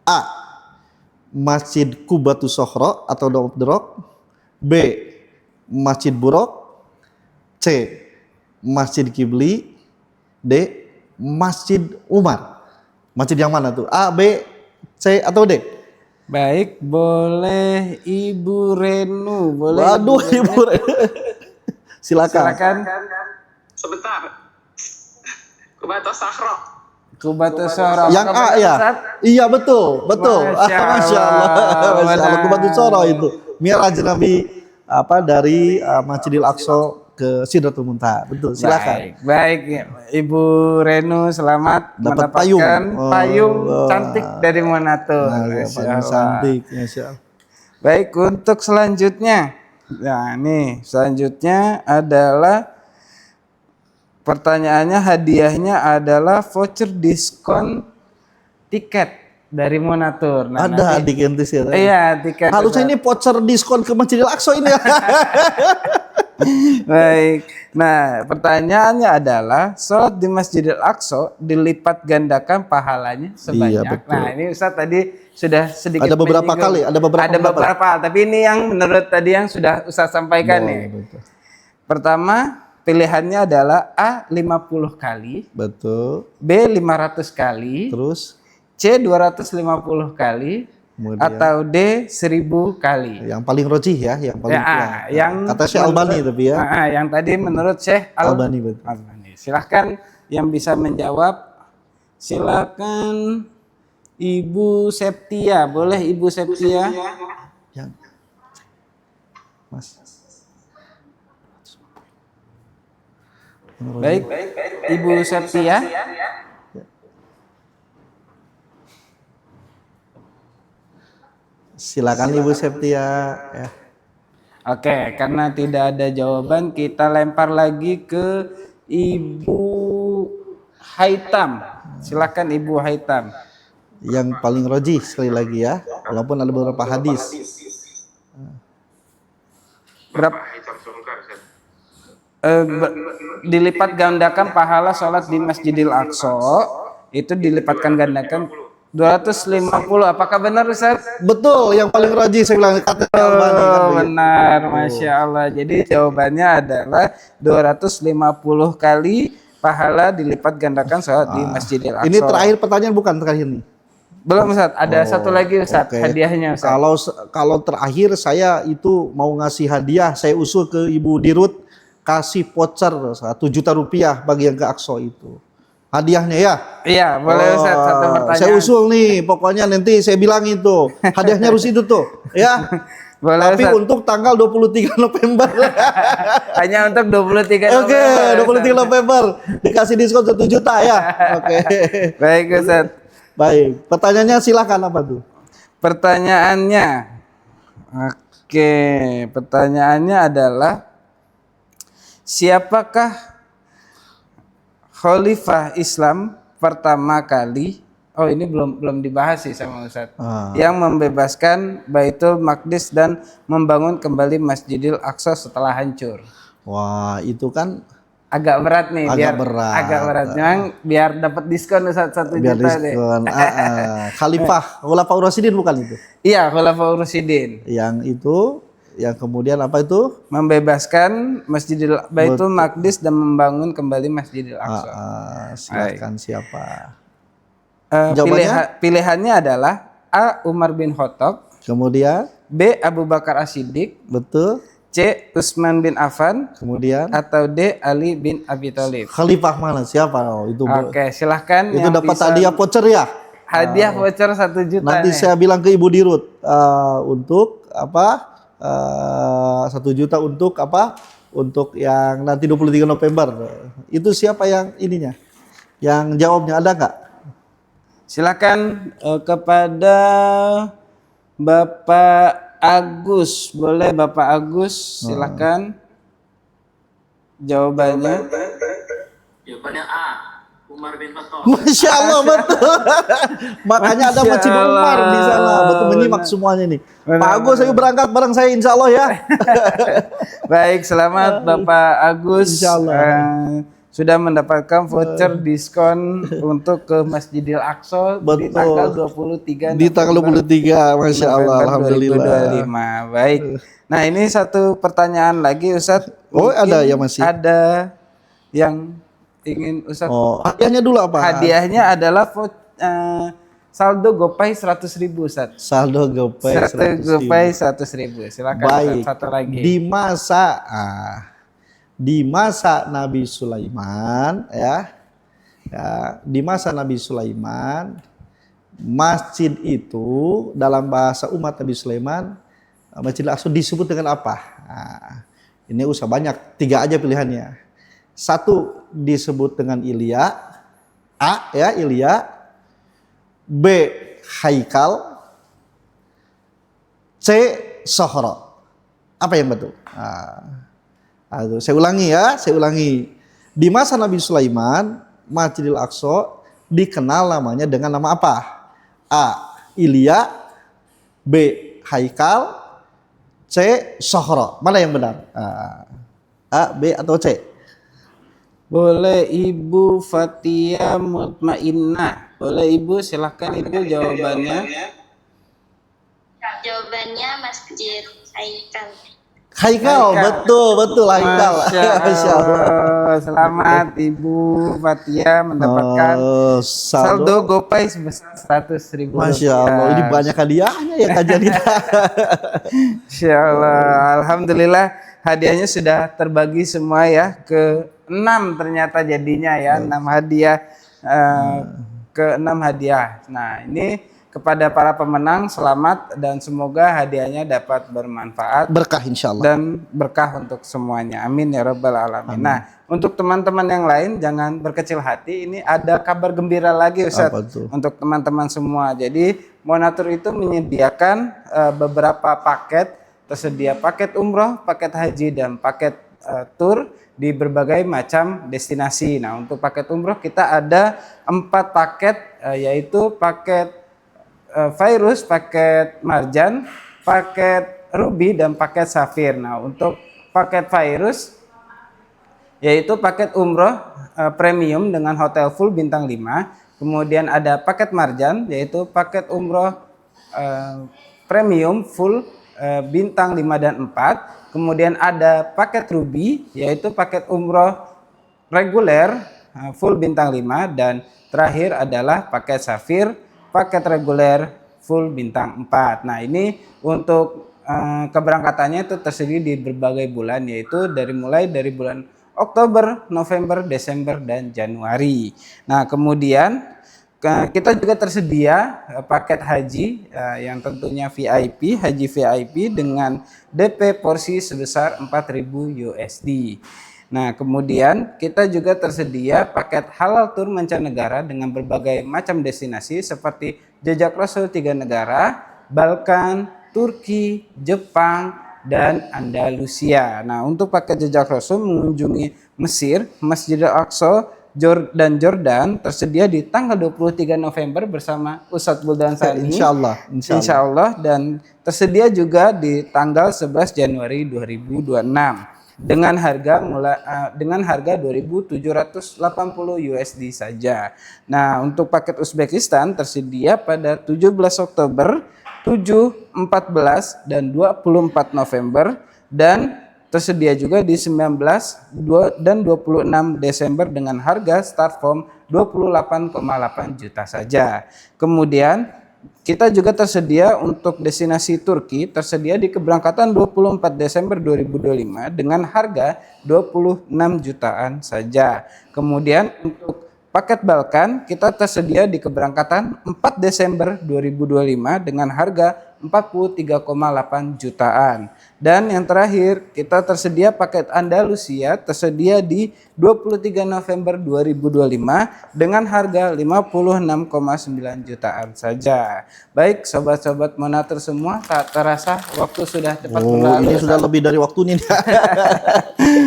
A. Masjid Qubatus Sokhro atau Dome of the Rock. B. Masjid Buraq. C. Masjid Kibli. D. Masjid Umar. Masjid yang mana tuh? A, B, C atau D? Baik, boleh Ibu Renu, boleh. Waduh, Ibu Renu. Silakan. Sebentar. Kubata Sahro. Kubatus Soro. Yang A ya? Iya betul. Masya Masya Allah. Allah. Masya Allah. Kubatus Soro itu. Mi'raj Nabi dari Masjidil Aqsa ke Sidratul Muntaha. Betul, silakan. Baik, Ibu Renu selamat Dapat mendapatkan payung Oh. cantik dari Monatur. Nah, ya, Masya payung Allah. cantik, Masya Allah. Baik, untuk selanjutnya. Nah, nih, selanjutnya adalah pertanyaannya, hadiahnya adalah voucher diskon tiket dari Monatur. Nah, Ada nanti- di Kentis ya. Iya, tiket. Harusnya ini voucher diskon ke Masjidil Aqsa ini ya. Baik. Nah, pertanyaannya adalah sholat di Masjidil Aqsa dilipat gandakan pahalanya sebanyak. Iya, betul. Nah, ini Ustaz tadi sudah sedikit Ada beberapa menyinggung. kali, ada beberapa pendapat. beberapa, tapi ini yang menurut tadi yang sudah Ustaz sampaikan nih. Betul. Pertama, pilihannya adalah A 50 kali, Betul. B 500 kali, Terus C 250 kali, kemudian atau D 1000 kali. yang paling rojih ya, yang paling yang kata Syekh Albani tapi ya. yang tadi menurut Syekh Albani, betul. Albani. Silahkan yang bisa menjawab. Silakan Ibu Septia, boleh Ibu Septia? Yang Mas. Baik, Ibu Septia. Silakan Ibu Septia ya. Oke, karena tidak ada jawaban, kita lempar lagi ke Ibu Haitam. Silakan Ibu Haitam. Yang paling rojih sekali lagi ya, walaupun ada beberapa hadis. Berapa? Dilipat gandakan pahala sholat di Masjidil Aqsa itu dilipatkan gandakan 250. Apakah benar Ustaz? Betul, yang paling rojih saya bilang kata Syekh Albani kan begitu. Benar, Masya Allah. Jadi jawabannya adalah 250 kali pahala dilipat gandakan sholat di Masjidil Aqsa. Ini terakhir pertanyaan bukan terakhir nih. Belum Ustaz, ada satu lagi Ustaz, Oke. hadiahnya Ustaz. Kalau terakhir saya itu mau ngasih hadiah, saya usul ke Ibu Dirut kasih voucher 1 juta rupiah bagi yang ke Aqsa itu. Hadiahnya ya. Iya, boleh Ustaz, satu pertanyaan. Saya usul nih, pokoknya nanti saya bilang itu. Hadiahnya harus itu tuh, ya. Boleh Tapi Ustaz. untuk tanggal 23 November. Hanya untuk 23 Oke, November. 23 November dikasih diskon 1 juta ya. Oke. Baik Ustaz. Baik, pertanyaannya silakan apa tuh? Pertanyaannya. Oke, pertanyaannya adalah siapakah Khalifah Islam pertama kali? Oh, ini belum dibahas sih sama Ustaz. Yang membebaskan Baitul Maqdis dan membangun kembali Masjidil Aqsa setelah hancur. Wah, itu kan Agak berat nih, Agak berat. agak berat. Memang biar dapat diskon Ustaz 1 biar juta deh. diskon. Khalifah Khulafaur Rasyidin bukan itu? Iya, Khulafaur Rasyidin. Yang itu, yang kemudian apa itu? Membebaskan Masjidil Baitul Maqdis dan membangun kembali Masjidil Aqsa. Silakan siapa? Pilihannya adalah A. Umar bin Khattab, Kemudian, B. Abu Bakar As-Siddiq, betul. C. Utsman bin Affan, Kemudian, atau D. Ali bin Abi Thalib. Khalifah mana? Siapa? Oh, itu Oke, silahkan itu yang dapat bisa hadiah voucher ya. hadiah voucher 1 juta Nanti nih. saya bilang ke Ibu Dirut untuk apa? 1 juta untuk apa? Untuk yang nanti 23 November. Itu siapa yang ininya? Yang jawabnya ada nggak? Silakan kepada Bapak Agus, boleh Bapak Agus, silakan jawabannya. Jawabannya A. Umar bin Khattab. Masya Allah betul. Makanya ada Masya Masjid Umar di sana. Allah. Betul menyimak semuanya nih. Benar, Pak Agus, saya berangkat bareng saya insya Allah ya. Baik, selamat Bapak Agus. Insya Allah. Sudah mendapatkan voucher diskon untuk ke Masjidil Aqsa di Betul. tanggal 23 Di tanggal 23, Masya Allah, November Alhamdulillah. 2025. Baik. Nah, ini satu pertanyaan lagi Ustadz. Oh, ada Mungkin ya masih? Ada yang ingin Ustadz. Oh, hadiahnya dulu apa? Hadiahnya adalah saldo GoPay 100.000 Ustaz. Saldo GoPay 100.000. Silakan Baik. Ustaz, satu lagi. Di masa Nabi Sulaiman di masa Nabi Sulaiman, masjid itu dalam bahasa umat Nabi Sulaiman, Masjidil Aqsa disebut dengan apa? Ini usah banyak, 3 aja pilihannya. 1 disebut dengan Ilya, Ilya. B. Haikal. C. Sohro. Apa yang betul? Saya ulangi. Di masa Nabi Sulaiman, Masjidil Aqsa dikenal namanya dengan nama apa? A. Ilya. B. Haikal. C. Sohro. Mana yang benar? A, B, atau C? Boleh Ibu Fatia Mutmainnah. Boleh Ibu, silahkan Ibu jawabannya. Jawabannya Masjid Haikal. Haikal, betul Haikal. Masya Allah. Selamat Ibu Fatia mendapatkan saldo GoPay sebesar 100.000 rupiah. Masya Allah, ini banyak hadiahnya ya kajian kita. Masya Allah, Alhamdulillah hadiahnya sudah terbagi semua ya ke 6 ternyata jadinya ya, 6 hadiah, ke 6 hadiah. Nah ini kepada para pemenang selamat dan semoga hadiahnya dapat bermanfaat, Berkah insya Allah. dan berkah untuk semuanya. Amin ya rabbal alamin. Nah, untuk teman-teman yang lain jangan berkecil hati. Ini ada kabar gembira lagi Ustaz untuk teman-teman semua. Jadi Monatur itu menyediakan beberapa paket, tersedia paket umroh, paket haji, dan paket tur di berbagai macam destinasi. Nah, untuk paket umroh kita ada 4 paket, yaitu paket Virus, paket Marjan, paket Ruby, dan paket Safir. Nah, untuk paket Virus yaitu paket umroh premium dengan hotel full bintang 5. Kemudian ada paket Marjan yaitu paket umroh premium full bintang 5 dan 4. Kemudian ada paket Ruby yaitu paket umroh reguler full bintang 5, dan terakhir adalah paket Safir, paket reguler full bintang 4. Nah, ini untuk keberangkatannya itu tersedia di berbagai bulan, yaitu mulai dari bulan Oktober, November, Desember, dan Januari. Nah, kemudian kita juga tersedia paket haji yang tentunya VIP, haji VIP dengan DP porsi sebesar 4.000 USD. Nah, kemudian kita juga tersedia paket halal tur mancanegara dengan berbagai macam destinasi seperti jejak Rasul 3 negara, Balkan, Turki, Jepang, dan Andalusia. Nah, untuk paket jejak Rasul mengunjungi Mesir, Masjidil Aqsa, dan Jordan tersedia di tanggal 23 November bersama Ustadz Buldan Sani. Insya Allah, dan tersedia juga di tanggal 11 Januari 2026. Dengan harga 2.780 USD saja. Nah, untuk paket Uzbekistan tersedia pada 17 Oktober, 7, 14, dan 24 November, dan tersedia juga di 19 dan 26 Desember dengan harga start from 28,8 juta saja. Kemudian kita juga tersedia untuk destinasi Turki, tersedia di keberangkatan 24 Desember 2025 dengan harga 26 jutaan saja. Kemudian untuk paket Balkan kita tersedia di keberangkatan 4 Desember 2025 dengan harga 43,8 jutaan. Dan yang terakhir kita tersedia paket Andalusia tersedia di 23 November 2025 dengan harga 56,9 jutaan saja. Baik sobat-sobat Monatur semua, tak terasa waktu sudah cepat berlalu. Ini sudah lebih dari waktunya.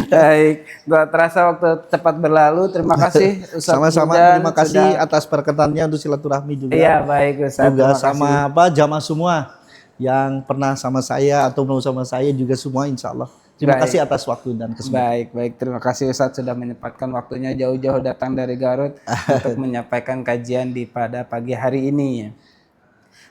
Baik, tak terasa waktu cepat berlalu. Terima kasih Ustadz. Sama-sama, terima kasih atas perkataannya untuk silaturahmi juga. Iya, baik Ustadz. Juga sama jamaah semua yang pernah sama saya atau belum sama saya juga semua, insya Allah. Terima kasih atas waktu dan kesempatan. Baik. Terima kasih Ustadz sudah menyempatkan waktunya jauh-jauh datang dari Garut untuk menyampaikan kajian pada pagi hari ini.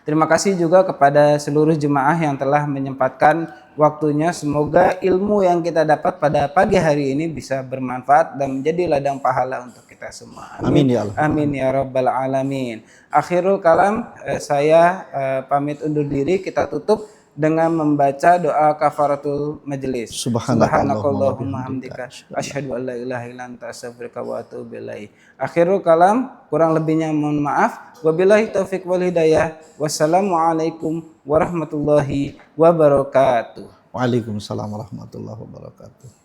Terima kasih juga kepada seluruh jemaah yang telah menyempatkan waktunya. Semoga ilmu yang kita dapat pada pagi hari ini bisa bermanfaat dan menjadi ladang pahala untuk kita kita semua. Amin ya Allah. Amin ya rabbal alamin. Akhirul kalam, saya pamit undur diri. Kita tutup dengan membaca doa kafaratul majelis. Subhanakallahumma hamdika asyhadu an la ilaha illa anta astaghfiruka wa atubu ilaik. Akhirul kalam, kurang lebihnya mohon maaf. Wabillahi taufik wal hidayah. Wassalamualaikum warahmatullahi wabarakatuh. Waalaikumsalam warahmatullahi wabarakatuh.